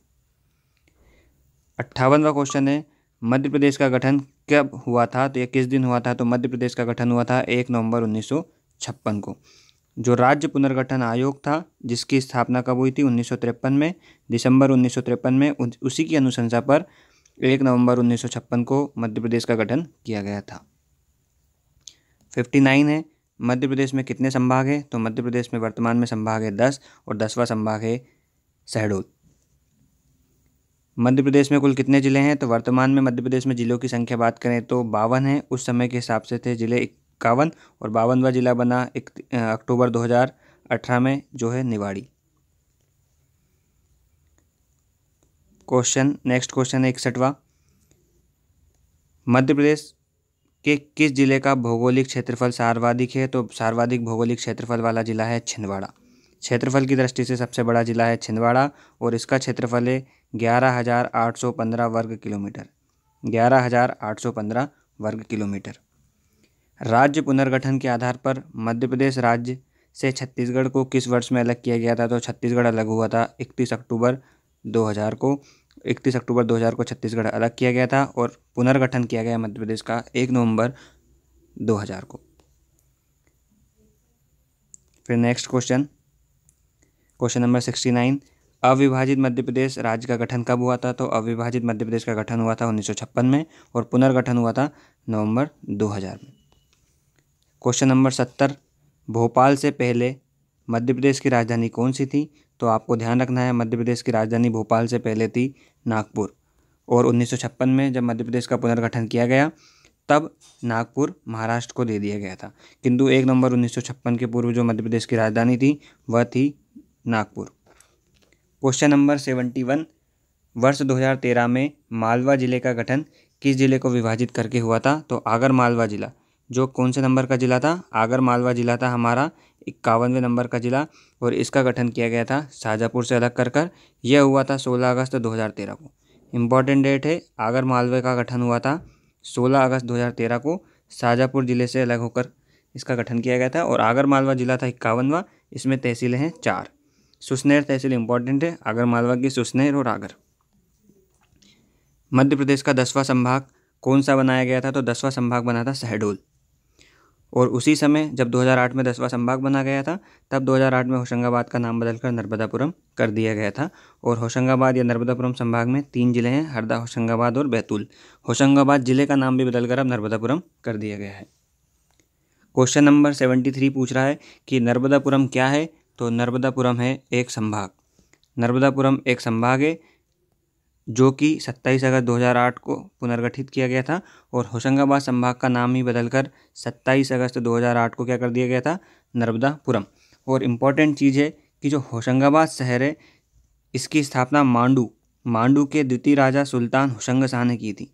58वां क्वेश्चन है, मध्य प्रदेश का गठन कब हुआ था? तो यह किस दिन हुआ था? तो मध्य प्रदेश का गठन हुआ था 1 नवंबर 1956 को। जो राज्य पुनर्गठन आयोग था जिसकी स्थापना कब हुई थी? 1953 में, दिसंबर 1953 में। उसी की अनुशंसा पर 1 नवंबर 1956 को मध्य प्रदेश का गठन किया गया था। 59 है, मध्य प्रदेश में कितने संभाग हैं? तो मध्य प्रदेश में वर्तमान में संभाग है 10 और 10वां संभाग है शहडोल। मध्य प्रदेश में कुल कितने ज़िले हैं? तो वर्तमान में मध्य प्रदेश में जिलों की संख्या बात करें तो 52 है। उस समय के हिसाब से थे जिले 51, और 52वां जिला बना अक्टूबर 2018 में, जो है निवाड़ी। नेक्स्ट क्वेश्चन है 61वां, मध्य प्रदेश के किस जिले का भौगोलिक क्षेत्रफल सर्वाधिक है? तो सर्वाधिक भौगोलिक क्षेत्रफल वाला जिला है छिंदवाड़ा। क्षेत्रफल की दृष्टि से सबसे बड़ा जिला है छिंदवाड़ा और इसका क्षेत्रफल है 11,815 वर्ग किलोमीटर। 11,815 वर्ग किलोमीटर। राज्य पुनर्गठन के आधार पर मध्य प्रदेश राज्य से छत्तीसगढ़ को किस वर्ष में अलग किया गया था? तो छत्तीसगढ़ अलग हुआ था 31 अक्टूबर 2000 को। 31 अक्टूबर 2000 को छत्तीसगढ़ अलग किया गया था और पुनर्गठन किया गया मध्य प्रदेश का 1 नवंबर 2000 को। फिर नेक्स्ट क्वेश्चन नंबर 69, अविभाजित मध्य प्रदेश राज्य का गठन कब हुआ था? तो अविभाजित मध्य प्रदेश का गठन हुआ था 1956 में और पुनर्गठन हुआ था नवंबर 2000 में। क्वेश्चन नंबर 70, भोपाल से पहले मध्य प्रदेश की राजधानी कौन सी थी? तो आपको ध्यान रखना है मध्य प्रदेश की राजधानी भोपाल से पहले थी नागपुर, और 1956 में जब मध्य प्रदेश का पुनर्गठन किया गया तब नागपुर महाराष्ट्र को दे दिया गया था, किंतु 1 नवंबर 1956 के पूर्व जो मध्य प्रदेश की राजधानी थी वह थी नागपुर। क्वेश्चन नंबर 71, वर्ष 2013 में मालवा जिले का गठन किस जिले को विभाजित करके हुआ था? तो आगर मालवा जिला, जो कौन से नंबर का जिला था? आगर मालवा जिला था हमारा 51वें नंबर का जिला, और इसका गठन किया गया था शाजापुर से अलग कर। यह हुआ था 16 अगस्त 2013 को। इम्पॉर्टेंट डेट है, आगर मालवा का गठन हुआ था 16 अगस्त 2013 को। शाजापुर जिले से अलग होकर इसका गठन किया गया था, और आगर मालवा जिला था 51वां। इसमें तहसीलें हैं 4। सुसनेर तहसील इंपॉर्टेंट है, आगर मालवा की सुसनेर और आगर। मध्य प्रदेश का 10वां संभाग कौन सा बनाया गया था? तो 10वां संभाग बना था शहडोल, और उसी समय जब 2008 में 10वां संभाग बना गया था तब 2008 में होशंगाबाद का नाम बदलकर नर्मदापुरम कर दिया गया था। और होशंगाबाद या नर्मदापुरम संभाग में 3 जिले हैं, हरदा, होशंगाबाद और बैतूल। होशंगाबाद जिले का नाम भी बदलकर अब नर्मदापुरम कर दिया गया है। क्वेश्चन नंबर 73 पूछ रहा है कि नर्मदापुरम क्या है? तो नर्मदापुरम है एक संभाग। नर्मदापुरम एक संभाग है जो कि 27 अगस्त 2008 को पुनर्गठित किया गया था, और होशंगाबाद संभाग का नाम ही बदलकर 27 अगस्त 2008 को क्या कर दिया गया था? नर्मदापुरम। और इम्पॉर्टेंट चीज़ है कि जो होशंगाबाद शहर है इसकी स्थापना मांडू के द्वितीय राजा सुल्तान होशंग शाह ने की थी।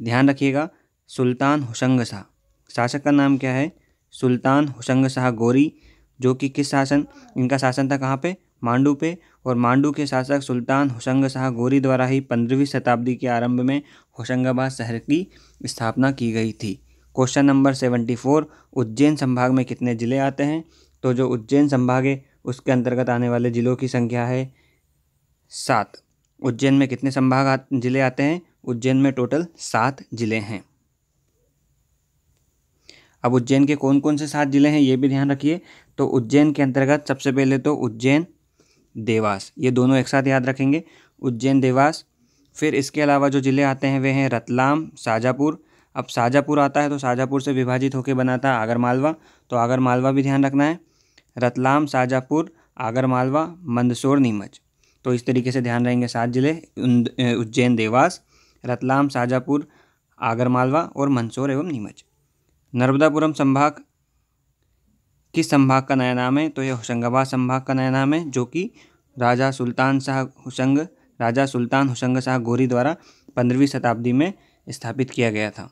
ध्यान रखिएगा, सुल्तान होशंग शाह। शासक का नाम क्या है? सुल्तान हुसंग शाह गोरी, जो कि इनका शासन था कहाँ पे, मांडू पे, और मांडू के शासक सुल्तान हुसंग शाह गोरी द्वारा ही 15वीं शताब्दी के आरंभ में होशंगाबाद शहर की स्थापना की गई थी। क्वेश्चन नंबर 74, उज्जैन संभाग में कितने जिले आते हैं? तो जो उज्जैन संभाग है उसके अंतर्गत आने वाले जिलों की संख्या है 7। उज्जैन में कितने जिले आते हैं? उज्जैन में टोटल 7 जिले हैं। अब उज्जैन के कौन कौन से 7 जिले हैं ये भी ध्यान रखिए। तो उज्जैन के अंतर्गत सबसे पहले तो उज्जैन, देवास, ये दोनों एक साथ याद रखेंगे, उज्जैन, देवास। फिर इसके अलावा जो जिले आते हैं वे हैं रतलाम, शाजापुर। अब शाजापुर आता है तो शाजापुर से विभाजित होकर बना था आगरमालवा, तो आगरमालवा भी ध्यान रखना है। रतलाम, शाजापुर, आगरमालवा, मंदसौर, नीमच। तो इस तरीके से ध्यान रहेंगे 7 जिले, उज्जैन, देवास, रतलाम, शाजापुर, आगरमालवा और मंदसौर एवं नीमच। नर्मदापुरम संभाग किस संभाग का नया नाम है? तो यह होशंगाबाद संभाग का नया नाम है, जो कि राजा सुल्तान हुसंग शाह गोरी द्वारा 15वीं शताब्दी में स्थापित किया गया था।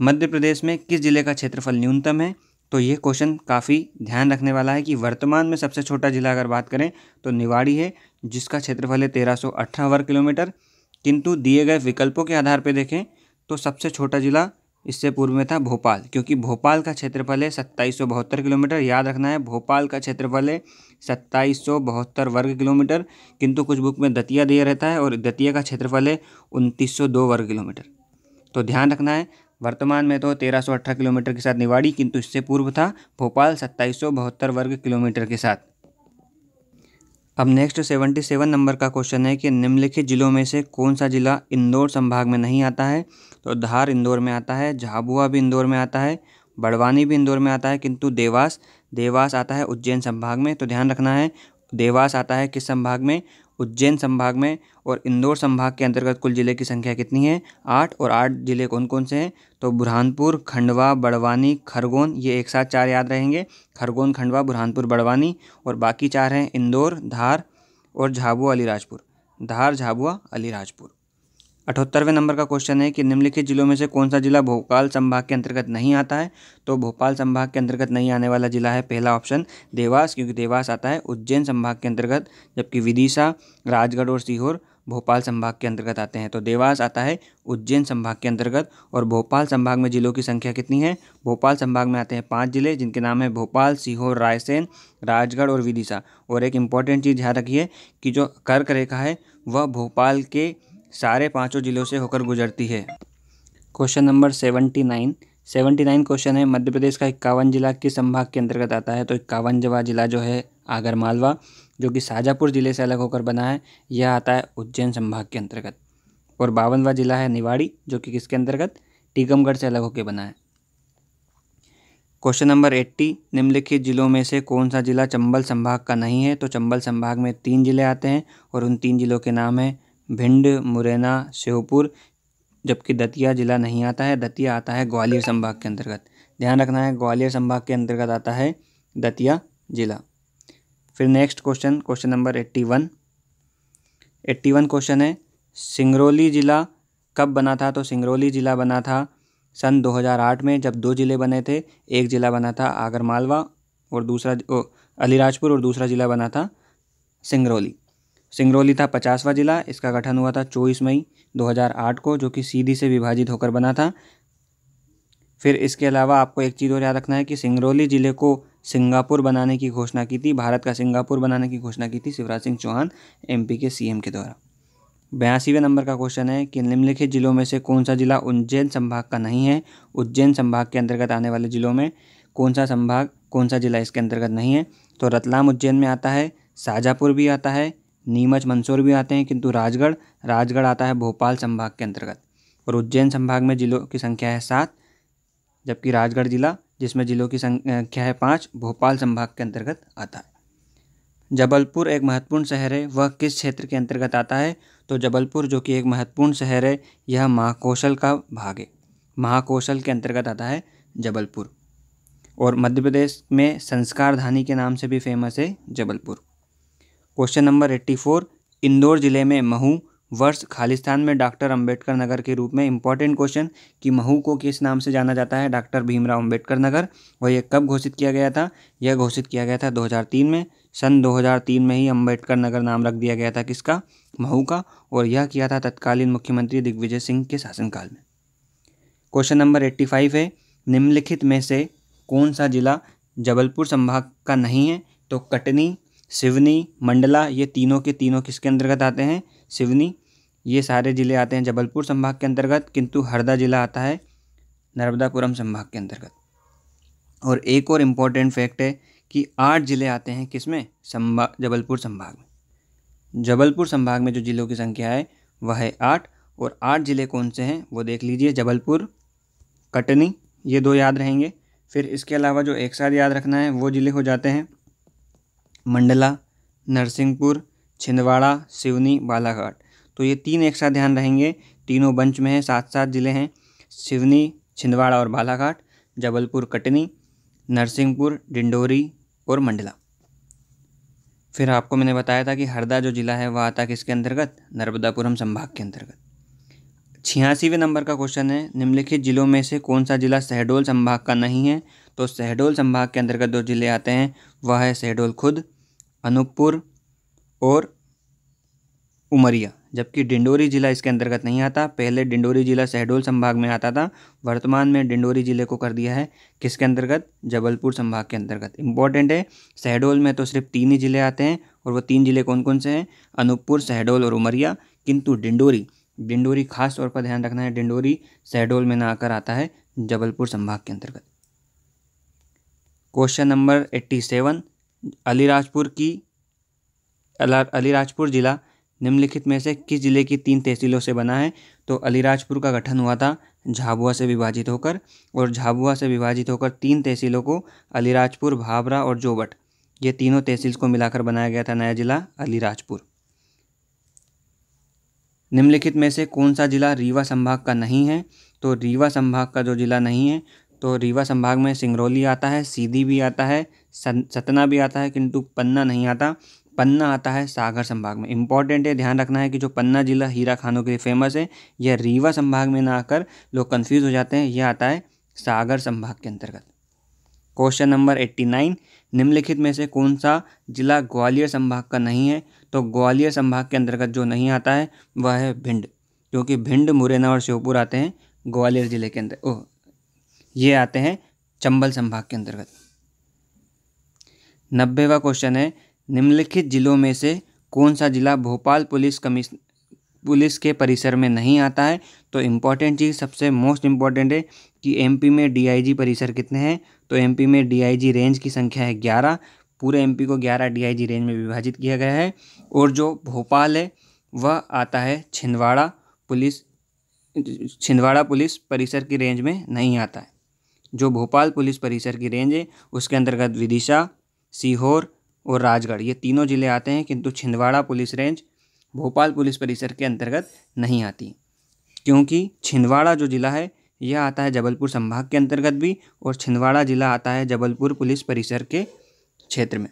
मध्य प्रदेश में किस जिले का क्षेत्रफल न्यूनतम है? तो ये क्वेश्चन काफ़ी ध्यान रखने वाला है कि वर्तमान में सबसे छोटा जिला अगर बात करें तो निवाड़ी है, जिसका क्षेत्रफल है 1318 वर्ग किलोमीटर। किंतु दिए गए विकल्पों के आधार पर देखें तो सबसे छोटा जिला इससे पूर्व में था भोपाल, क्योंकि भोपाल का क्षेत्रफल है 2772 किलोमीटर। याद रखना है, भोपाल का क्षेत्रफल है 2772 वर्ग किलोमीटर। किंतु कुछ बुक में दतिया दिया रहता है और दतिया का क्षेत्रफल है 2902 वर्ग किलोमीटर। तो ध्यान रखना है, वर्तमान में तो 1318 किलोमीटर के साथ निवाड़ी, किंतु इससे पूर्व था भोपाल 2772 वर्ग किलोमीटर के साथ। अब नेक्स्ट 77 नंबर का क्वेश्चन है कि निम्नलिखित जिलों में से कौन सा जिला इंदौर संभाग में नहीं आता है? तो धार इंदौर में आता है, झाबुआ भी इंदौर में आता है, बड़वानी भी इंदौर में आता है, किंतु देवास आता है उज्जैन संभाग में। तो ध्यान रखना है, देवास आता है किस संभाग में? उज्जैन संभाग में। और इंदौर संभाग के अंतर्गत कुल जिले की संख्या कितनी है? 8। और 8 जिले कौन कौन से हैं? तो बुरहानपुर, खंडवा, बड़वानी, खरगोन, ये एक साथ 4 याद रहेंगे, खरगोन, खंडवा, बुरहानपुर, बड़वानी। और बाकी 4 हैं इंदौर, धार और झाबुआ, अलीराजपुर। धार, झाबुआ, अलीराजपुर। 78वें नंबर का क्वेश्चन है कि निम्नलिखित जिलों में से कौन सा जिला भोपाल संभाग के अंतर्गत नहीं आता है? तो भोपाल संभाग के अंतर्गत नहीं आने वाला जिला है पहला ऑप्शन देवास, क्योंकि देवास आता है उज्जैन संभाग के अंतर्गत, जबकि विदिशा, राजगढ़ और सीहोर भोपाल संभाग के अंतर्गत आते हैं। तो देवास आता है उज्जैन संभाग के अंतर्गत। और भोपाल संभाग में जिलों की संख्या कितनी है? भोपाल संभाग में आते हैं 5 जिले, जिनके नाम है भोपाल, सीहोर, रायसेन, राजगढ़ और विदिशा। और एक इम्पॉर्टेंट चीज़ ध्यान रखिए कि जो कर्क रेखा है वह भोपाल के सारे 5 जिलों से होकर गुजरती है। क्वेश्चन नंबर 79 क्वेश्चन है, मध्य प्रदेश का 51 जिला किस संभाग के अंतर्गत आता है? तो 51वां जिला जो है आगरमालवा, जो कि शाजापुर जिले से अलग होकर बना है, यह आता है उज्जैन संभाग के अंतर्गत। और 52वां जिला है निवाड़ी, जो कि किसके अंतर्गत? टीकमगढ़ से अलग होकर बना है। क्वेश्चन नंबर 80, निम्नलिखित जिलों में से कौन सा जिला चंबल संभाग का नहीं है? तो चंबल संभाग में 3 जिले आते हैं और उन 3 जिलों के नाम है भिंड, मुरैना, श्योपुर, जबकि दतिया जिला नहीं आता है। दतिया आता है ग्वालियर संभाग के अंतर्गत। ध्यान रखना है, ग्वालियर संभाग के अंतर्गत आता है दतिया जिला। फिर नेक्स्ट क्वेश्चन नंबर 81 क्वेश्चन है, सिंगरौली जिला कब बना था? तो सिंगरौली जिला बना था सन 2008 में, जब 2 जिले बने थे। एक जिला बना था आगरमालवा और दूसरा अलीराजपुर, और दूसरा जिला बना था सिंगरौली। सिंगरौली था 50वां जिला। इसका गठन हुआ था 24 मई 2008 को, जो कि सीधी से विभाजित होकर बना था। फिर इसके अलावा आपको एक चीज़ और याद रखना है कि सिंगरौली जिले को सिंगापुर बनाने की घोषणा की थी, भारत का सिंगापुर बनाने की घोषणा की थी शिवराज सिंह चौहान MP के CM के द्वारा। 82वें नंबर का क्वेश्चन है कि निम्नलिखित जिलों में से कौन सा जिला उज्जैन संभाग का नहीं है? उज्जैन संभाग के अंतर्गत आने वाले जिलों में कौन सा जिला इसके अंतर्गत नहीं है? तो रतलाम उज्जैन में आता है, शाजापुर भी आता है, नीमच, मंदसौर भी आते हैं, किंतु राजगढ़ आता है भोपाल संभाग के अंतर्गत। और उज्जैन संभाग में जिलों की संख्या है 7, जबकि राजगढ़ जिला, जिसमें जिलों की संख्या है 5, भोपाल संभाग के अंतर्गत आता है। जबलपुर एक महत्वपूर्ण शहर है, वह किस क्षेत्र के अंतर्गत आता है? तो जबलपुर, जो कि एक महत्वपूर्ण शहर है, यह महाकौशल का भाग है। महाकौशल के अंतर्गत आता है जबलपुर। और मध्य प्रदेश में संस्कार धानी के नाम से भी फेमस है जबलपुर। क्वेश्चन नंबर 84, इंदौर जिले में महू वर्ष खालिस्तान में डॉक्टर अंबेडकर नगर के रूप में। इंपॉर्टेंट क्वेश्चन कि महू को किस नाम से जाना जाता है? डॉक्टर भीमराव अंबेडकर नगर। और यह कब घोषित किया गया था? यह घोषित किया गया था 2003 में। सन 2003 में ही अंबेडकर नगर नाम रख दिया गया था किसका? महू का। और यह किया था तत्कालीन मुख्यमंत्री दिग्विजय सिंह के शासनकाल में। क्वेश्चन नंबर 85 है, निम्नलिखित में से कौन सा जिला जबलपुर संभाग का नहीं है? तो कटनी, सिवनी, मंडला, ये तीनों के तीनों किसके अंतर्गत आते हैं? सिवनी। ये सारे जिले आते हैं जबलपुर संभाग के अंतर्गत, किंतु हरदा जिला आता है नर्मदापुरम संभाग के अंतर्गत। और एक और इम्पोर्टेंट फैक्ट है कि 8 जिले आते हैं किसमें? जबलपुर संभाग में। जबलपुर संभाग में जो जिलों की संख्या है वह है 8। और 8 जिले कौन से हैं वो देख लीजिए, जबलपुर, कटनी, ये 2 याद रहेंगे। फिर इसके अलावा जो एक साथ याद रखना है वो जिले हो जाते हैं मंडला, नरसिंहपुर, छिंदवाड़ा, सिवनी, बालाघाट। तो ये 3 एक साथ ध्यान रहेंगे, तीनों बंच में है, 7-7 जिले हैं, सिवनी, छिंदवाड़ा और बालाघाट, जबलपुर, कटनी, नरसिंहपुर, डिंडोरी और मंडला। फिर आपको मैंने बताया था कि हरदा जो जिला है वह आता किसके अंतर्गत? नर्मदापुरम संभाग के अंतर्गत। 86वें नंबर का क्वेश्चन है, निम्नलिखित जिलों में से कौन सा जिला शहडोल संभाग का नहीं है? तो शहडोल संभाग के अंतर्गत 2 जिले आते हैं, वह है शहडोल खुद, अनूपपुर और उमरिया। जबकि डिंडोरी जिला इसके अंतर्गत नहीं आता। पहले डिंडोरी जिला शहडोल संभाग में आता था, वर्तमान में डिंडोरी जिले को कर दिया है किसके अंतर्गत? जबलपुर संभाग के अंतर्गत। इंपॉर्टेंट है, शहडोल में तो सिर्फ 3 ही जिले आते हैं, और वो 3 जिले कौन कौन से हैं? अनूपपुर, शहडोल और उमरिया। किंतु डिंडोरी खास तौर पर ध्यान रखना है, डिंडोरी शहडोल में ना आकर आता है जबलपुर संभाग के अंतर्गत। क्वेश्चन नंबर 87, अलीराजपुर जिला निम्नलिखित में से किस जिले की 3 तहसीलों से बना है? तो अलीराजपुर का गठन हुआ था झाबुआ से विभाजित होकर, और झाबुआ से विभाजित होकर 3 तहसीलों को अलीराजपुर, भाभरा और जोबट, ये तीनों तहसील को मिलाकर बनाया गया था नया जिला अलीराजपुर। निम्नलिखित में से कौन सा जिला रीवा संभाग का नहीं है? तो रीवा संभाग का जो जिला नहीं है, तो रीवा संभाग में सिंगरौली आता है, सीधी भी आता है, सतना भी आता है, किंतु पन्ना नहीं आता। पन्ना आता है सागर संभाग में। इंपॉर्टेंट है, ध्यान रखना है कि जो पन्ना जिला हीरा खानों के लिए फेमस है, यह रीवा संभाग में ना आकर लोग कंफ्यूज हो जाते हैं, यह आता है सागर संभाग के अंतर्गत। क्वेश्चन नंबर 89, निम्नलिखित में से कौन सा जिला ग्वालियर संभाग का नहीं है? तो ग्वालियर संभाग के अंतर्गत जो नहीं आता है वह है भिंड, क्योंकि भिंड, मुरैना और श्योपुर आते हैं ग्वालियर जिले के अंदर, ये आते हैं चंबल संभाग के अंतर्गत। 90वां क्वेश्चन है, निम्नलिखित जिलों में से कौन सा जिला भोपाल पुलिस के परिसर में नहीं आता है? तो इम्पॉर्टेंट चीज़, सबसे मोस्ट इम्पॉर्टेंट है कि एमपी में डीआईजी परिसर कितने हैं? तो एमपी में डीआईजी रेंज की संख्या है 11। पूरे एमपी को 11 डीआईजी रेंज में विभाजित किया गया है। और जो भोपाल है वह आता है छिंदवाड़ा पुलिस परिसर की रेंज में नहीं आता है। जो भोपाल पुलिस परिसर की रेंज है उसके अंतर्गत विदिशा, सीहोर और राजगढ़, ये तीनों जिले आते हैं, किंतु Chhindwara police range Bhopal police परिसर के अंतर्गत नहीं आती, क्योंकि छिंदवाड़ा जो जिला है यह आता है जबलपुर संभाग के अंतर्गत भी, और छिंदवाड़ा जिला आता है जबलपुर पुलिस परिसर के क्षेत्र में।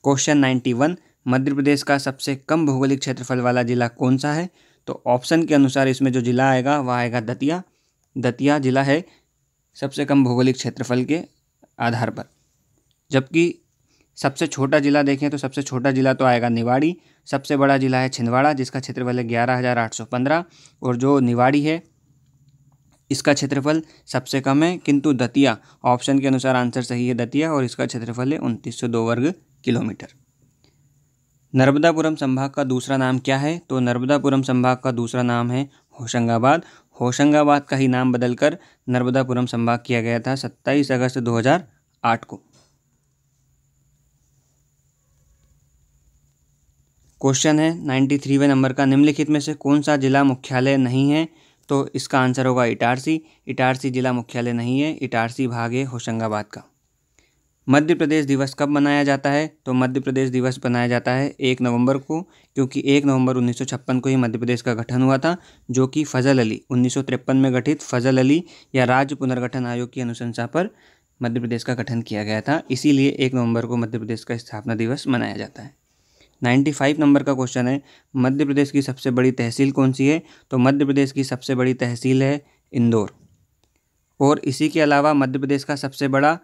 क्वेश्चन 91, मध्य प्रदेश का सबसे कम भौगोलिक क्षेत्रफल वाला जिला कौन सा है? तो ऑप्शन के अनुसार इसमें जो जिला आएगा वह आएगा दतिया। दतिया जिला है सबसे कम भौगोलिक क्षेत्रफल के आधार पर। जबकि सबसे छोटा जिला देखें तो सबसे छोटा जिला तो आएगा निवाड़ी। सबसे बड़ा जिला है छिंदवाड़ा, जिसका क्षेत्रफल है 11,815, और जो निवाड़ी है इसका क्षेत्रफल सबसे कम है, किंतु दतिया, ऑप्शन के अनुसार आंसर सही है दतिया, और इसका क्षेत्रफल है 2902 वर्ग किलोमीटर। नर्मदापुरम संभाग का दूसरा नाम क्या है? तो नर्मदापुरम संभाग का दूसरा नाम है होशंगाबाद। होशंगाबाद का ही नाम बदलकर नर्मदापुरम संभाग किया गया था 27 अगस्त 2008 को। क्वेश्चन है 93वें नंबर का, निम्नलिखित में से कौन सा जिला मुख्यालय नहीं है? तो इसका आंसर होगा इटारसी। इटारसी जिला मुख्यालय नहीं है, इटारसी भाग है होशंगाबाद का। मध्य प्रदेश दिवस कब मनाया जाता है? तो मध्य प्रदेश दिवस मनाया जाता है 1 नवंबर को, क्योंकि 1 नवंबर 1956 को ही मध्य प्रदेश का गठन हुआ था, जो कि फजल अली 1953 में गठित फजल अली या राज्य पुनर्गठन आयोग की अनुशंसा पर मध्य प्रदेश का गठन किया गया था, इसीलिए 1 नवंबर को मध्य प्रदेश का स्थापना दिवस मनाया जाता है। 95 नंबर का क्वेश्चन है, मध्य प्रदेश की सबसे बड़ी तहसील कौन सी है? तो मध्य प्रदेश की सबसे बड़ी तहसील है इंदौर। और इसी के अलावा मध्य प्रदेश का सबसे बड़ा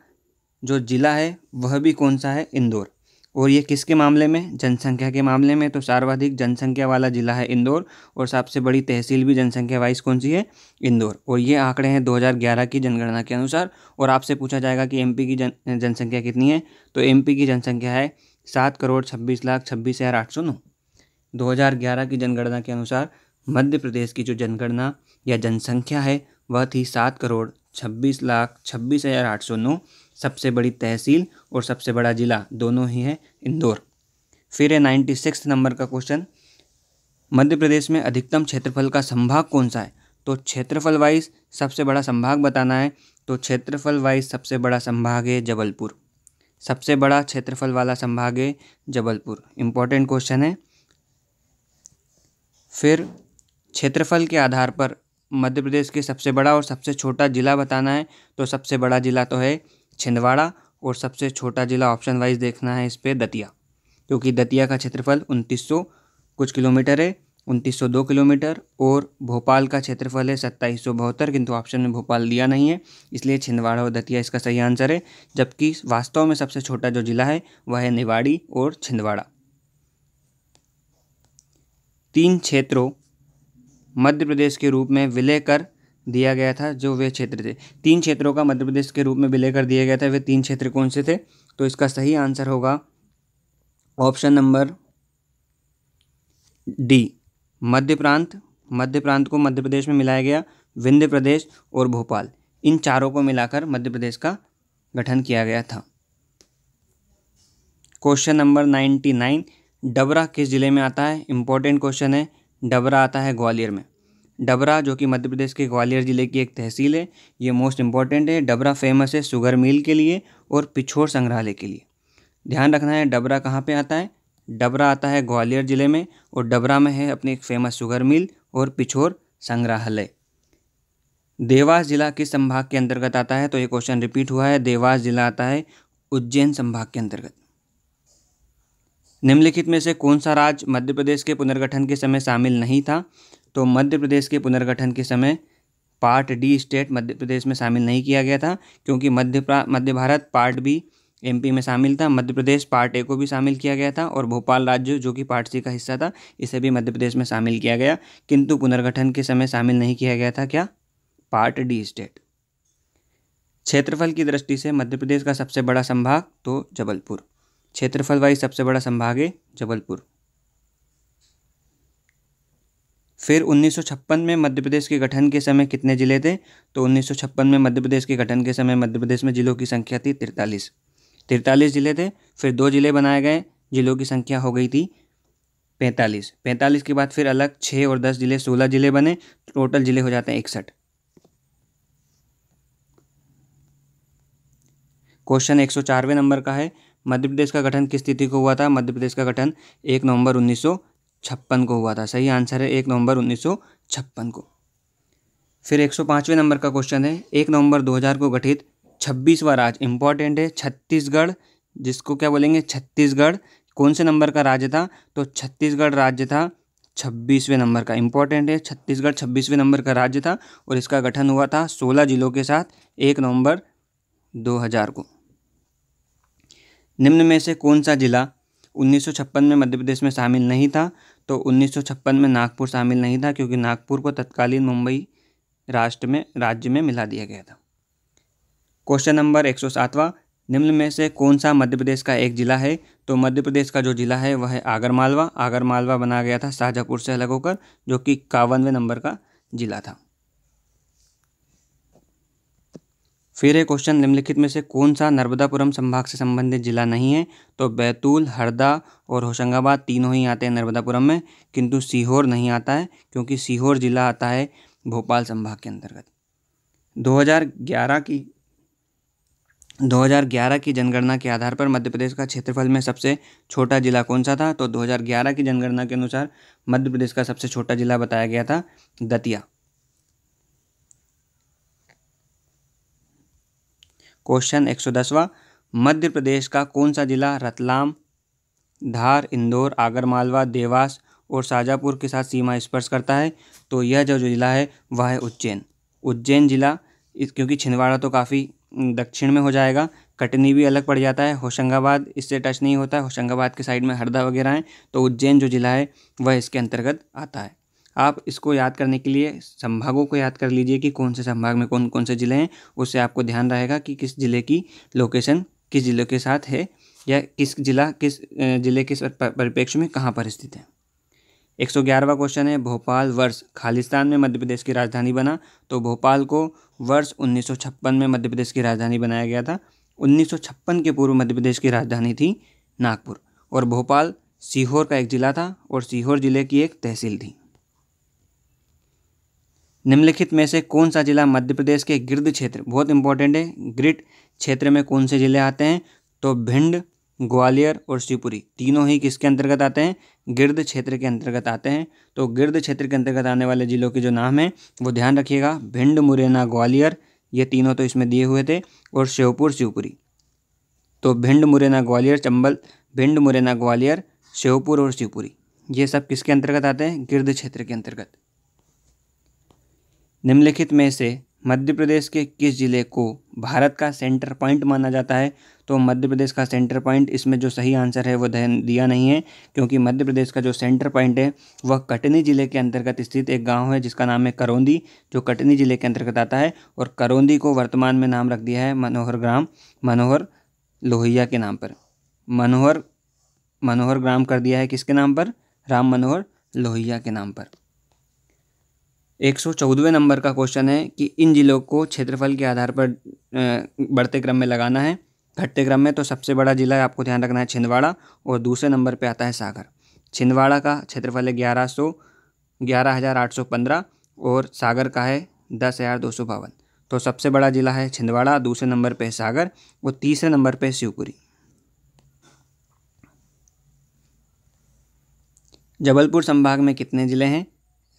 जो जिला है वह भी कौन सा है? इंदौर। और ये किसके मामले में? जनसंख्या के मामले में। तो सर्वाधिक जनसंख्या वाला जिला है इंदौर और सबसे बड़ी तहसील भी जनसंख्या वाइज कौन सी है? इंदौर। और ये आंकड़े हैं 2011 की जनगणना के अनुसार। और आपसे पूछा जाएगा कि एमपी की जनसंख्या कितनी है? तो एमपी की जनसंख्या है 7,26,26,809। 2011 की जनगणना के अनुसार मध्य प्रदेश की जो जनगणना या जनसंख्या है वह थी 7,26,26,809। सबसे बड़ी तहसील और सबसे बड़ा जिला दोनों ही है इंदौर। फिर है 96 नंबर का क्वेश्चन, मध्य प्रदेश में अधिकतम क्षेत्रफल का संभाग कौन सा है? तो क्षेत्रफल वाइज सबसे बड़ा संभाग बताना है। तो क्षेत्रफल वाइज सबसे बड़ा संभाग है जबलपुर। सबसे बड़ा क्षेत्रफल वाला संभाग है जबलपुर। इंपॉर्टेंट क्वेश्चन है। फिर क्षेत्रफल के आधार पर मध्य प्रदेश के सबसे बड़ा और सबसे छोटा जिला बताना है। तो सबसे बड़ा जिला तो है छिंदवाड़ा और सबसे छोटा जिला ऑप्शन वाइज देखना है इस पे दतिया, क्योंकि दतिया का क्षेत्रफल 2900 कुछ किलोमीटर है, 2902 किलोमीटर। और भोपाल का क्षेत्रफल है 2772, किंतु ऑप्शन में भोपाल दिया नहीं है, इसलिए छिंदवाड़ा और दतिया इसका सही आंसर है। जबकि वास्तव में सबसे छोटा जो जिला है वह है निवाड़ी और छिंदवाड़ा। 3 क्षेत्रों मध्य प्रदेश के रूप में विलय कर दिया गया था। जो वे क्षेत्र थे, 3 क्षेत्रों का मध्य प्रदेश के रूप में विलय कर दिया गया था, वे 3 क्षेत्र कौन से थे? तो इसका सही आंसर होगा ऑप्शन नंबर डी, मध्य प्रांत। मध्य प्रांत को मध्य प्रदेश में मिलाया गया, विंध्य प्रदेश और भोपाल, इन चारों को मिलाकर मध्य प्रदेश का गठन किया गया था। क्वेश्चन नंबर 99, डबरा किस जिले में आता है? इंपॉर्टेंट क्वेश्चन है। डबरा आता है ग्वालियर में। डबरा जो कि मध्य प्रदेश के ग्वालियर जिले की एक तहसील है, ये मोस्ट इंपॉर्टेंट है। डबरा फेमस है शुगर मिल के लिए और पिछोर संग्रहालय के लिए। ध्यान रखना है डबरा कहाँ पे आता है? डबरा आता है ग्वालियर जिले में और डबरा में है अपनी एक फेमस शुगर मिल और पिछोर संग्रहालय। देवास जिला किस संभाग के अंतर्गत आता है? तो ये क्वेश्चन रिपीट हुआ है। देवास जिला आता है उज्जैन संभाग के अंतर्गत। निम्नलिखित में से कौन सा राज्य मध्य प्रदेश के पुनर्गठन के समय शामिल नहीं था? तो मध्य प्रदेश के पुनर्गठन के समय part D state Madhya Pradesh में शामिल नहीं किया गया था, क्योंकि मध्य भारत पार्ट बी एमपी में शामिल था। मध्य प्रदेश पार्ट ए को भी शामिल किया गया था और भोपाल राज्य जो कि पार्ट सी का हिस्सा था इसे भी मध्य प्रदेश में शामिल किया गया, किंतु पुनर्गठन के समय शामिल नहीं किया गया था क्या? Part D state. क्षेत्रफल की दृष्टि से मध्य प्रदेश का सबसे बड़ा संभाग तो जबलपुर। क्षेत्रफल वाइज सबसे बड़ा संभाग है जबलपुर। फिर 1956 में मध्य प्रदेश के गठन के समय कितने जिले थे? तो 1956 में मध्य प्रदेश के गठन के समय मध्य प्रदेश में जिलों की संख्या थी 43 जिले थे। फिर 2 जिले बनाए गए, जिलों की संख्या हो गई थी 45 के बाद फिर अलग 6 और 10 जिले, 16 जिले बने, टोटल जिले हो जाते हैं 61। क्वेश्चन 104वें नंबर का है, मध्य प्रदेश का गठन किस तिथि को हुआ था? मध्य प्रदेश का गठन 1 नवंबर 1956 को हुआ था। सही आंसर है 1 नवंबर 1956 को। फिर 105वें नंबर का क्वेश्चन है, 1 नवंबर 2000 को गठित 26वां राज्य, इंपॉर्टेंट है, छत्तीसगढ़, जिसको क्या बोलेंगे? छत्तीसगढ़ कौन से नंबर का राज्य था? तो छत्तीसगढ़ राज्य था 26वें नंबर का। इंपॉर्टेंट है, छत्तीसगढ़ 26वें नंबर का राज्य था और इसका गठन हुआ था 16 जिलों के साथ 1 नवंबर 2000 को। निम्न में से कौन सा जिला 1956 में मध्य प्रदेश में शामिल नहीं था? तो 1956 में नागपुर शामिल नहीं था, क्योंकि नागपुर को तत्कालीन मुंबई राज्य में मिला दिया गया था। क्वेश्चन नंबर 107वां, निम्न में से कौन सा मध्य प्रदेश का एक जिला है? तो मध्य प्रदेश का जो जिला है वह है आगरमालवा। आगरमालवा बनाया गया था शाहजहाँपुर से अलग होकर, जो कि 51वें नंबर का जिला था। फिर एक क्वेश्चन, निम्नलिखित में से कौन सा नर्मदापुरम संभाग से संबंधित जिला नहीं है? तो बैतूल, हरदा और होशंगाबाद तीनों ही आते हैं नर्मदापुरम में, किंतु सीहोर नहीं आता है, क्योंकि सीहोर जिला आता है भोपाल संभाग के अंतर्गत। 2011 की जनगणना के आधार पर मध्य प्रदेश का क्षेत्रफल में सबसे छोटा जिला कौन सा था? तो 2011 की जनगणना के अनुसार मध्य प्रदेश का सबसे छोटा जिला बताया गया था दतिया। क्वेश्चन 110वां, मध्य प्रदेश का कौन सा जिला रतलाम धार, इंदौर, आगरमालवा, देवास और शाजापुर के साथ सीमा स्पर्श करता है, तो यह जो जिला है वह है उज्जैन। उज्जैन जिला क्योंकि छिंदवाड़ा तो काफ़ी दक्षिण में हो जाएगा, कटनी भी अलग पड़ जाता है, होशंगाबाद इससे टच नहीं होता है, होशंगाबाद के साइड में हरदा वगैरह हैं, तो उज्जैन जो जिला है वह इसके अंतर्गत आता है। आप इसको याद करने के लिए संभागों को याद कर लीजिए कि कौन से संभाग में कौन कौन से ज़िले हैं, उससे आपको ध्यान रहेगा कि किस ज़िले की लोकेशन किस ज़िले के साथ है या किस ज़िले किस परिप्रेक्ष्य में कहाँ पर स्थित है। 111वां क्वेश्चन है, भोपाल वर्ष खालिस्तान में मध्य प्रदेश की राजधानी बना, तो भोपाल को वर्ष 1956 में मध्य प्रदेश की राजधानी बनाया गया था। 1956 के पूर्व मध्य प्रदेश की राजधानी थी नागपुर, और भोपाल सीहोर का एक जिला था और सीहोर जिले की एक तहसील थी। निम्नलिखित में से कौन सा जिला मध्य प्रदेश के गिर्द क्षेत्र, बहुत इंपॉर्टेंट है, गिर्द क्षेत्र में कौन से जिले आते हैं, तो भिंड, ग्वालियर और शिवपुरी तीनों ही किसके अंतर्गत आते हैं, गिर्द क्षेत्र के अंतर्गत आते हैं। तो गिर्द क्षेत्र के अंतर्गत आने वाले जिलों के जो नाम हैं वो ध्यान रखिएगा, भिंड, मुरैना, ग्वालियर, ये तीनों तो इसमें दिए हुए थे, और श्योपुर, शिवपुरी। तो भिंड, मुरैना, ग्वालियर, चंबल, भिंड, मुरैना, ग्वालियर, श्योपुर और शिवपुरी, ये सब किसके अंतर्गत आते हैं, गिर्द क्षेत्र के अंतर्गत। निम्नलिखित में से मध्य प्रदेश के किस जिले को भारत का सेंटर पॉइंट माना जाता है, तो मध्य प्रदेश का सेंटर पॉइंट, इसमें जो सही आंसर है वो दिया नहीं है, क्योंकि मध्य प्रदेश का जो सेंटर पॉइंट है वह कटनी जिले के अंतर्गत स्थित एक गांव है जिसका नाम है करौंदी, जो कटनी जिले के अंतर्गत आता है, और करौंदी को वर्तमान में नाम रख दिया है मनोहर लोहिया के नाम पर। मनोहर ग्राम कर दिया है किसके नाम पर, राम मनोहर लोहिया के नाम पर। 114वें नंबर का क्वेश्चन है कि इन जिलों को क्षेत्रफल के आधार पर बढ़ते क्रम में लगाना है, घटते क्रम में। तो सबसे बड़ा जिला आपको ध्यान रखना है छिंदवाड़ा, और दूसरे नंबर पे आता है सागर। छिंदवाड़ा का क्षेत्रफल है 11,815 और सागर का है 10,252। तो सबसे बड़ा जिला है छिंदवाड़ा, दूसरे नंबर पे सागर और तीसरे नंबर पे शिवपुरी। जबलपुर संभाग में कितने ज़िले हैं,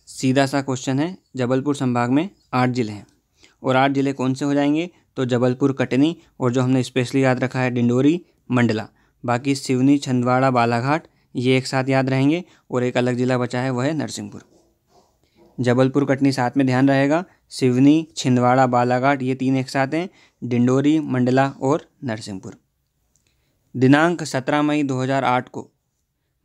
सीधा सा क्वेश्चन है। जबलपुर संभाग में 8 ज़िले हैं, और 8 ज़िले कौन से हो जाएंगे, तो जबलपुर, कटनी, और जो हमने स्पेशली याद रखा है डिंडोरी, मंडला। बाकी सिवनी, छिंदवाड़ा, बालाघाट ये एक साथ याद रहेंगे, और एक अलग ज़िला बचा है वह है नरसिंहपुर। जबलपुर, कटनी साथ में ध्यान रहेगा, सिवनी, छिंदवाड़ा, बालाघाट ये 3 एक साथ हैं, डिंडोरी, मंडला और नरसिंहपुर। दिनांक 17 मई 2008 को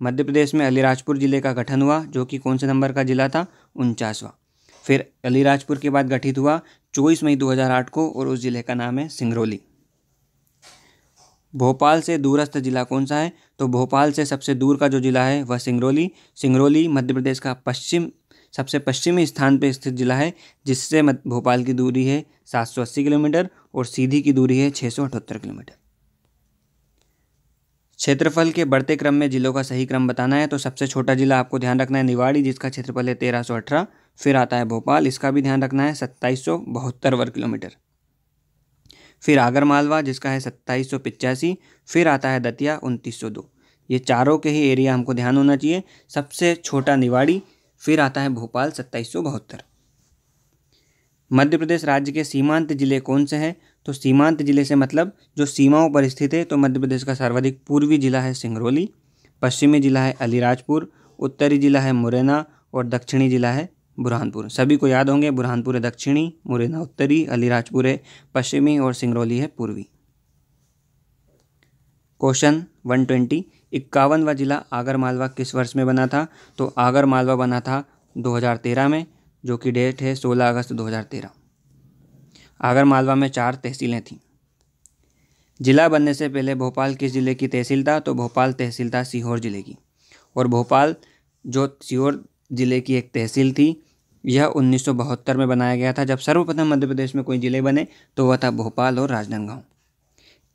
मध्य प्रदेश में अलीराजपुर जिले का गठन हुआ, जो कि कौन से नंबर का जिला था, 49वां। फिर अलीराजपुर के बाद गठित हुआ 24 मई 2008 को, और उस जिले का नाम है सिंगरौली। भोपाल से दूरस्थ जिला कौन सा है, तो भोपाल से सबसे दूर का जो जिला है वह सिंगरौली। सिंगरौली मध्य प्रदेश का सबसे पश्चिमी स्थान पर स्थित जिला है, जिससे भोपाल की दूरी है 780 किलोमीटर और सीधी की दूरी है 678 किलोमीटर। क्षेत्रफल के बढ़ते क्रम में जिलों का सही क्रम बताना है, तो सबसे छोटा जिला आपको ध्यान रखना है निवाड़ी, जिसका क्षेत्रफल है 1318। फिर आता है भोपाल, इसका भी ध्यान रखना है 2772 वर्ग किलोमीटर। फिर आगरमालवा जिसका है 2785। फिर आता है दतिया 2902। ये चारों के ही एरिया हमको ध्यान होना चाहिए। सबसे छोटा निवाड़ी, फिर आता है भोपाल 2772। मध्य प्रदेश राज्य के सीमांत जिले कौन से हैं, तो सीमांत जिले से मतलब जो सीमाओं पर स्थित है, तो मध्य प्रदेश का सर्वाधिक पूर्वी जिला है सिंगरौली, पश्चिमी जिला है अलीराजपुर, उत्तरी जिला है मुरैना और दक्षिणी जिला है बुरहानपुर। सभी को याद होंगे, बुरहानपुर है दक्षिणी, मुरैना उत्तरी, अलीराजपुर है पश्चिमी और सिंगरौली है पूर्वी। क्वेश्चन 120, 51वां जिला आगरमालवा किस वर्ष में बना था, तो आगरमालवा बना था 2013 में, जो कि डेट है 16 अगस्त 2013। आगरमालवा में 4 तहसीलें थीं। जिला बनने से पहले भोपाल किस जिले की तहसील था, तो भोपाल तहसील था सीहोर जिले की। और भोपाल जो सीहोर जिले की एक तहसील थी, यह 1972 में बनाया गया था। जब सर्वप्रथम मध्य प्रदेश में कोई ज़िले बने तो वह था भोपाल और राजनांदगांव।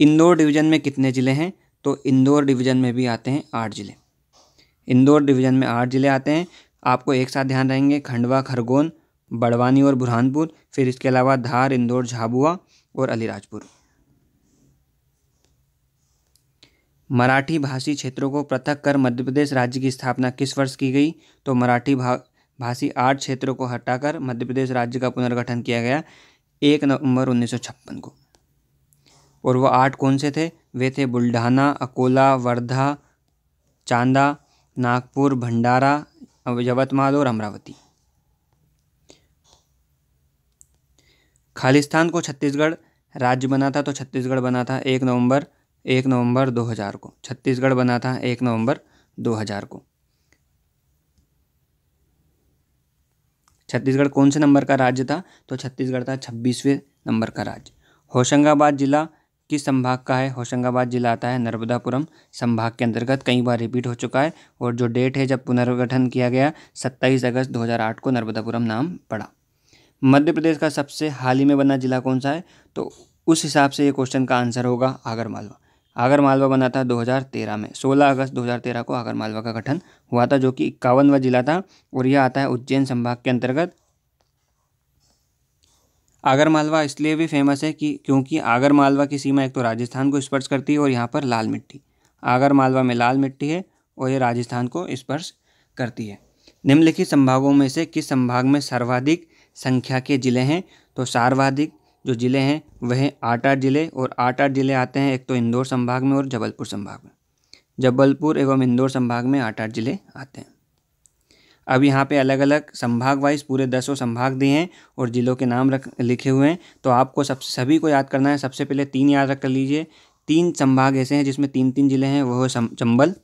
इंदौर डिवीज़न में कितने ज़िले हैं, तो इंदौर डिवीज़न में भी आते हैं 8 ज़िले। इंदौर डिवीज़न में 8 ज़िले आते हैं। आपको एक साथ ध्यान रहेंगे खंडवा, खरगोन, बड़वानी और बुरहानपुर। फिर इसके अलावा धार, इंदौर, झाबुआ और अलीराजपुर। मराठी भाषी क्षेत्रों को पृथक कर मध्य प्रदेश राज्य की स्थापना किस वर्ष की गई, तो मराठी भाषी 8 क्षेत्रों को हटाकर मध्य प्रदेश राज्य का पुनर्गठन किया गया 1 नवंबर 1956 को। और वो 8 कौन से थे, वे थे बुल्ढाना, अकोला, वर्धा, चांदा, नागपुर, भंडारा, यवतमाल और अमरावती। खालिस्तान को छत्तीसगढ़ राज्य बना था, तो छत्तीसगढ़ बना था 1 नवंबर 2000 को। छत्तीसगढ़ बना था 1 नवंबर 2000 को। छत्तीसगढ़ कौन से नंबर का राज्य था? तो छत्तीसगढ़ था 26वें नंबर का राज्य। होशंगाबाद जिला किस संभाग का है? होशंगाबाद जिला आता है नर्मदापुरम संभाग के अंतर्गत। कई बार रिपीट हो चुका है और जो डेट है जब पुनर्गठन किया गया 27 अगस्त 2008 को नर्मदापुरम नाम पड़ा। मध्य प्रदेश का सबसे हाल ही में बना जिला कौन सा है? तो उस हिसाब से ये क्वेश्चन का आंसर होगा आगरमालवा। आगरमालवा बना था 2013 में। 16 अगस्त 2013 को आगरमालवा का गठन हुआ था, जो कि 51वां जिला था और यह आता है उज्जैन संभाग के अंतर्गत। आगरमालवा इसलिए भी फेमस है क्योंकि आगरमालवा की सीमा एक तो राजस्थान को स्पर्श करती है और यहाँ पर लाल मिट्टी, आगरमालवा में लाल मिट्टी है और ये राजस्थान को स्पर्श करती है। निम्नलिखित संभागों में से किस संभाग में सर्वाधिक संख्या के जिले हैं? तो सर्वाधिक जो जिले हैं वह 8 जिले, और 8 जिले आते हैं एक तो इंदौर संभाग में और जबलपुर संभाग में। जबलपुर एवं इंदौर संभाग में 8 जिले आते हैं। अब यहाँ पे अलग अलग संभाग वाइज पूरे 10 संभाग दिए हैं और जिलों के नाम लिखे हुए हैं, तो आपको सभी को याद करना है। सबसे पहले 3 याद रख कर लीजिए। 3 संभाग ऐसे हैं जिसमें 3 जिले हैं, वो चंबल,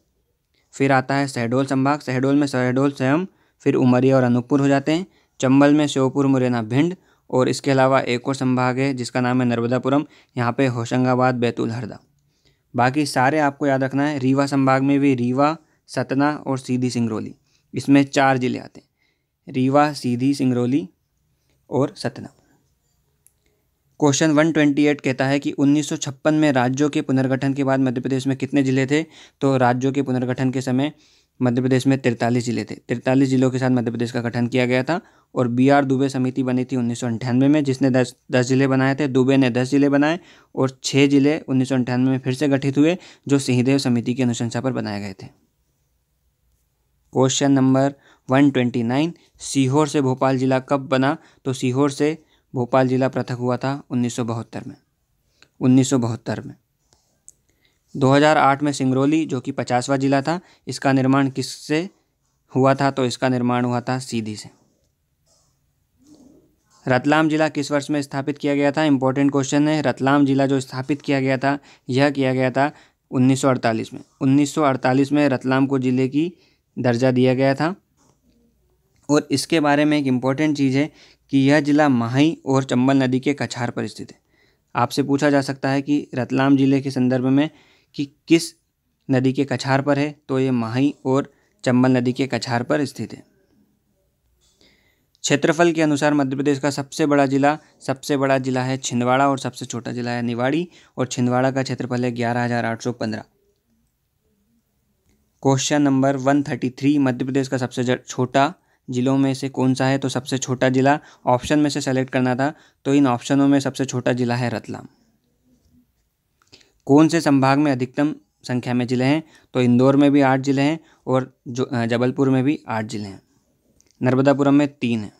फिर आता है शहडोल संभाग, शहडोल में शहडोल स्वयं, फिर उमरिया और अनूपपुर हो जाते हैं। चंबल में श्योपुर, मुरैना, भिंड, और इसके अलावा एक और संभाग है जिसका नाम है नर्मदापुरम, यहाँ पे होशंगाबाद, बैतूल, हरदा। बाकी सारे आपको याद रखना है। रीवा संभाग में भी रीवा, सतना और सीधी सिंगरौली, इसमें 4 जिले आते हैं, रीवा, सीधी, सिंगरौली और सतना। क्वेश्चन 128 कहता है कि 1956 में राज्यों के पुनर्गठन के बाद मध्य प्रदेश में कितने जिले थे? तो राज्यों के पुनर्गठन के समय मध्य प्रदेश में 43 जिले थे। 43 जिलों के साथ मध्य प्रदेश का गठन किया गया था और BR दुबे समिति बनी थी 1998 में, जिसने 10 जिले बनाए थे। दुबे ने 10 जिले बनाए और 6 जिले 1998 में फिर से गठित हुए, जो सिंहदेव समिति की अनुशंसा पर बनाए गए थे। क्वेश्चन नंबर 129, सीहोर से भोपाल जिला कब बना? तो सीहोर से भोपाल जिला पृथक हुआ था 1972 में। 1972 में 2008 में सिंगरौली, जो कि 50वां जिला था, इसका निर्माण किससे हुआ था? तो इसका निर्माण हुआ था सीधी से। रतलाम जिला किस वर्ष में स्थापित किया गया था? इंपॉर्टेंट क्वेश्चन है। रतलाम जिला जो स्थापित किया गया था, यह किया गया था 1948 में। 1948 में रतलाम को जिले की दर्जा दिया गया था। और इसके बारे में एक इम्पॉर्टेंट चीज़ है कि यह जिला माही और चंबल नदी के कछार पर स्थित है। आपसे पूछा जा सकता है कि रतलाम जिले के संदर्भ में कि किस नदी के कछार पर है, तो ये माही और चंबल नदी के कछार पर स्थित है। क्षेत्रफल के अनुसार मध्य प्रदेश का सबसे बड़ा जिला है छिंदवाड़ा और सबसे छोटा जिला है निवाड़ी, और छिंदवाड़ा का क्षेत्रफल है 11,815। क्वेश्चन नंबर 133, मध्य प्रदेश का सबसे छोटा जिलों में से कौन सा है? तो सबसे छोटा जिला ऑप्शन में से सेलेक्ट करना था, तो इन ऑप्शनों में सबसे छोटा जिला है रतलाम। कौन से संभाग में अधिकतम संख्या में जिले हैं? तो इंदौर में भी 8 जिले हैं और जबलपुर में भी 8 जिले हैं। नर्मदापुरम में 3 है।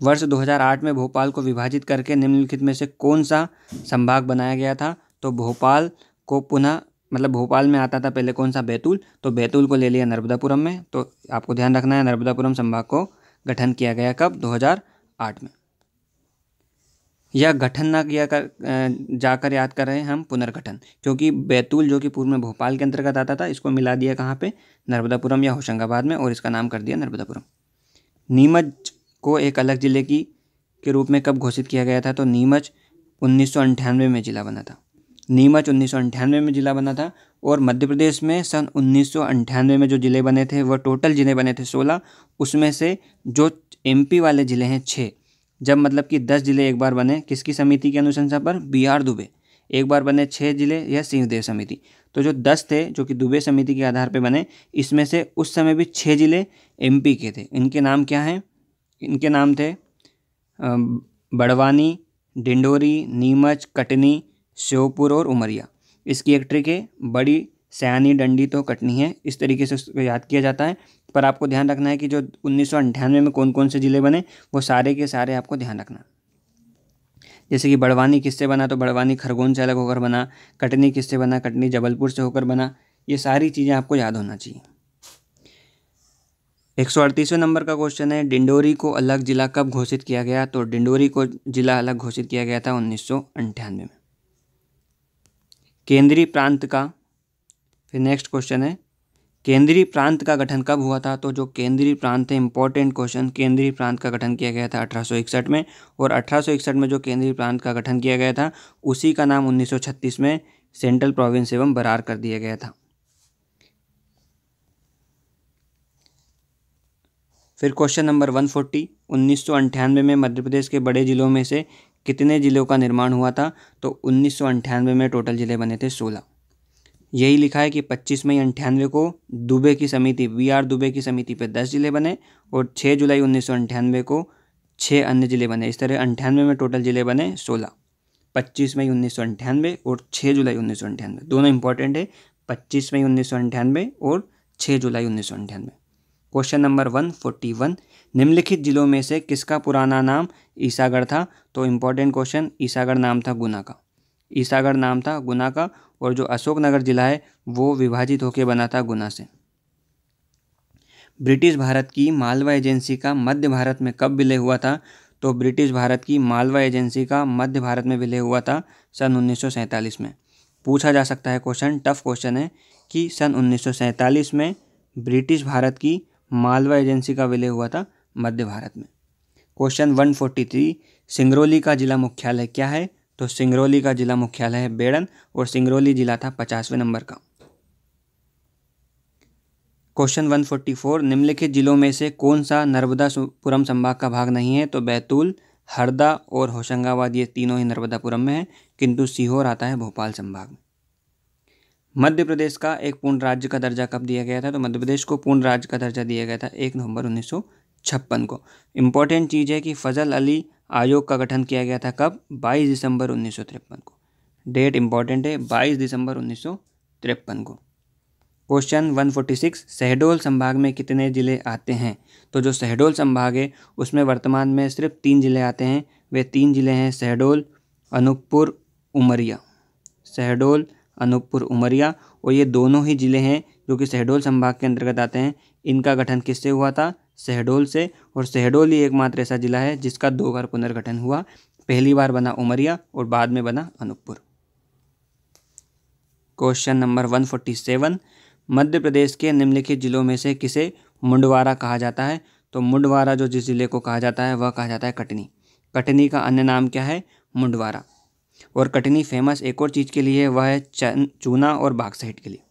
वर्ष 2008 में भोपाल को विभाजित करके निम्नलिखित में से कौन सा संभाग बनाया गया था? तो भोपाल को पुनः भोपाल में आता था पहले कौन सा? बैतूल, तो बैतूल को ले लिया नर्मदापुरम में। तो आपको ध्यान रखना है, नर्मदापुरम संभाग को गठन किया गया कब? 2008 में। यह गठन ना किया जाकर याद कर रहे हैं हम पुनर्गठन, क्योंकि बैतूल जो कि पूर्व में भोपाल के अंतर्गत आता था, इसको मिला दिया कहाँ पे? नर्मदापुरम या होशंगाबाद में, और इसका नाम कर दिया नर्मदापुरम। नीमच को एक अलग जिले के रूप में कब घोषित किया गया था? तो नीमच 1998 में जिला बना था। नीमच 1998 में जिला बना था। और मध्य प्रदेश में सन 1998 में जो जिले बने थे, वह टोटल जिले बने थे 16, उसमें से जो MP वाले जिले हैं 6। जब कि 10 जिले एक बार बने, किसकी समिति की अनुशंसा पर? BR दुबे। एक बार बने 6 जिले, यह सिंहदेव समिति। तो जो 10 थे जो कि दुबे समिति के आधार पर बने, इसमें से उस समय भी 6 जिले MP के थे। इनके नाम क्या हैं? इनके नाम थे बड़वानी, डिंडोरी, नीमच, कटनी, श्योपुर और उमरिया। इसकी एक ट्रिक है, बड़ी सयानी डंडी तो कटनी है, इस तरीके से उसको याद किया जाता है। पर आपको ध्यान रखना है कि जो 1998 में कौन कौन से जिले बने, वो सारे के सारे आपको ध्यान रखना। जैसे कि बड़वानी किससे बना? तो बड़वानी खरगोन से अलग होकर बना। कटनी किससे बना? कटनी जबलपुर से होकर बना। ये सारी चीज़ें आपको याद होना चाहिए। 138वें नंबर का क्वेश्चन है, डिंडोरी को अलग जिला कब घोषित किया गया? तो डिंडोरी को जिला अलग घोषित किया गया था 1998 में। केंद्रीय प्रांत का, फिर नेक्स्ट क्वेश्चन है, केंद्रीय प्रांत का गठन कब हुआ था? तो जो केंद्रीय प्रांत है, इंपॉर्टेंट क्वेश्चन, केंद्रीय प्रांत का गठन किया गया था 1861 में, और 1861 में जो केंद्रीय प्रांत का गठन किया गया था उसी का नाम 1936 में सेंट्रल प्रोविंस एवं बरार कर दिया गया था। फिर क्वेश्चन नंबर 140, 1998 में मध्य प्रदेश के बड़े जिलों में से कितने जिलों का निर्माण हुआ था? तो 1998 में टोटल जिले बने थे 16। यही लिखा है कि 25 मई 98 को दुबे की समिति, BR दुबे की समिति पे 10 जिले बने, और 6 जुलाई 1998 को 6 अन्य जिले बने। इस तरह 98 में टोटल जिले बने 16। 25 मई 1998 और 6 जुलाई 1998 दोनों इंपॉर्टेंट है, 25 मई 1998 और 6 जुलाई 1998। क्वेश्चन नंबर 141, निम्नलिखित जिलों में से किसका पुराना नाम ईसागढ़ था? तो इम्पॉर्टेंट क्वेश्चन, ईसागढ़ नाम था गुना का, ईसागढ़ नाम था गुना का, और जो अशोकनगर जिला है वो विभाजित होकर बना था गुना से। ब्रिटिश भारत की मालवा एजेंसी का मध्य भारत में कब विलय हुआ था? तो ब्रिटिश भारत की मालवा एजेंसी का मध्य भारत में विलय हुआ था सन 1947 में। पूछा जा सकता है क्वेश्चन, टफ क्वेश्चन है, कि सन 1947 में ब्रिटिश भारत की मालवा एजेंसी का विलय हुआ था मध्य भारत में। क्वेश्चन 143, सिंगरौली का जिला मुख्यालय क्या है? तो सिंगरौली का जिला मुख्यालय है बेड़न, और सिंगरौली जिला था 50वें नंबर का। क्वेश्चन 144, निम्नलिखित जिलों में से कौन सा नर्मदापुरम संभाग का भाग नहीं है? तो बैतूल, हरदा और होशंगाबाद ये तीनों ही नर्मदापुरम में है, किंतु सीहोर आता है भोपाल संभाग में। मध्य प्रदेश का एक पूर्ण राज्य का दर्जा कब दिया गया था? तो मध्य प्रदेश को पूर्ण राज्य का दर्जा दिया गया था 1 नवंबर 1956 को। इंपॉर्टेंट चीज़ है कि फजल अली आयोग का गठन किया गया था कब? 22 दिसंबर 1953 को। डेट इंपॉर्टेंट है, 22 दिसंबर 1953 को। क्वेश्चन 146, शहडोल संभाग में कितने जिले आते हैं? तो जो शहडोल संभाग है उसमें वर्तमान में सिर्फ 3 जिले आते हैं। वे 3 जिले हैं शहडोल, अनूपपुर, उमरिया। शहडोल, अनूपपुर, उमरिया, और ये दोनों ही जिले हैं जो कि शहडोल संभाग के अंतर्गत आते हैं। इनका गठन किससे हुआ था? शहडोल से, और शहडोल ही एकमात्र ऐसा जिला है जिसका 2 बार पुनर्गठन हुआ। पहली बार बना उमरिया और बाद में बना अनूपपुर। क्वेश्चन नंबर 147, मध्य प्रदेश के निम्नलिखित जिलों में से किसे मुंडवारा कहा जाता है? तो मुंडवारा जो जिस जिले को कहा जाता है वह कहा जाता है कटनी। कटनी का अन्य नाम क्या है? मुंडवारा। और कटनी फेमस एक और चीज़ के लिए है, वह है चूना और बॉक्साइट के लिए।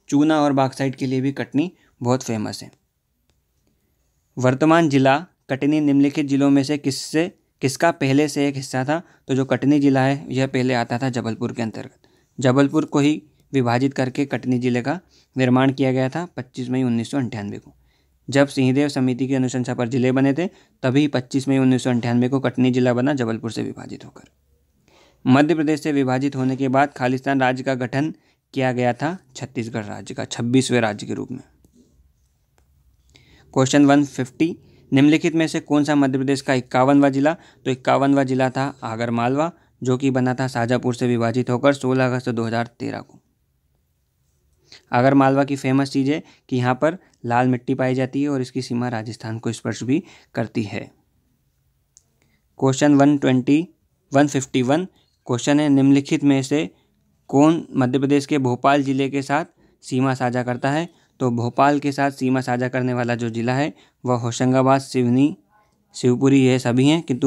चूना और बॉक्साइट के लिए भी कटनी बहुत फेमस है। वर्तमान जिला कटनी निम्नलिखित जिलों में से किसका पहले से एक हिस्सा था? तो जो कटनी जिला है यह पहले आता था जबलपुर के अंतर्गत। जबलपुर को ही विभाजित करके कटनी जिले का निर्माण किया गया था 25 मई 1998 को। जब सिंहदेव समिति की अनुशंसा पर जिले बने थे तभी 25 मई 1998 को कटनी जिला बना जबलपुर से विभाजित होकर। मध्य प्रदेश से विभाजित होने के बाद खालिस्तान राज्य का गठन किया गया था छत्तीसगढ़ राज्य का 26वें राज्य के रूप में। क्वेश्चन 150, निम्नलिखित में से कौन सा मध्य प्रदेश का 51वां जिला? तो 51वां जिला था आगरमालवा, जो कि बना था शाजापुर से विभाजित होकर 16 अगस्त 2013 को। आगरमालवा की फेमस चीज़ है कि यहाँ पर लाल मिट्टी पाई जाती है और इसकी सीमा राजस्थान को स्पर्श भी करती है। क्वेश्चन 151 क्वेश्चन है, निम्नलिखित में से कौन मध्य प्रदेश के भोपाल जिले के साथ सीमा साझा करता है? तो भोपाल के साथ सीमा साझा करने वाला जो जिला है वह होशंगाबाद, सिवनी, शिवपुरी, ये सभी हैं, किंतु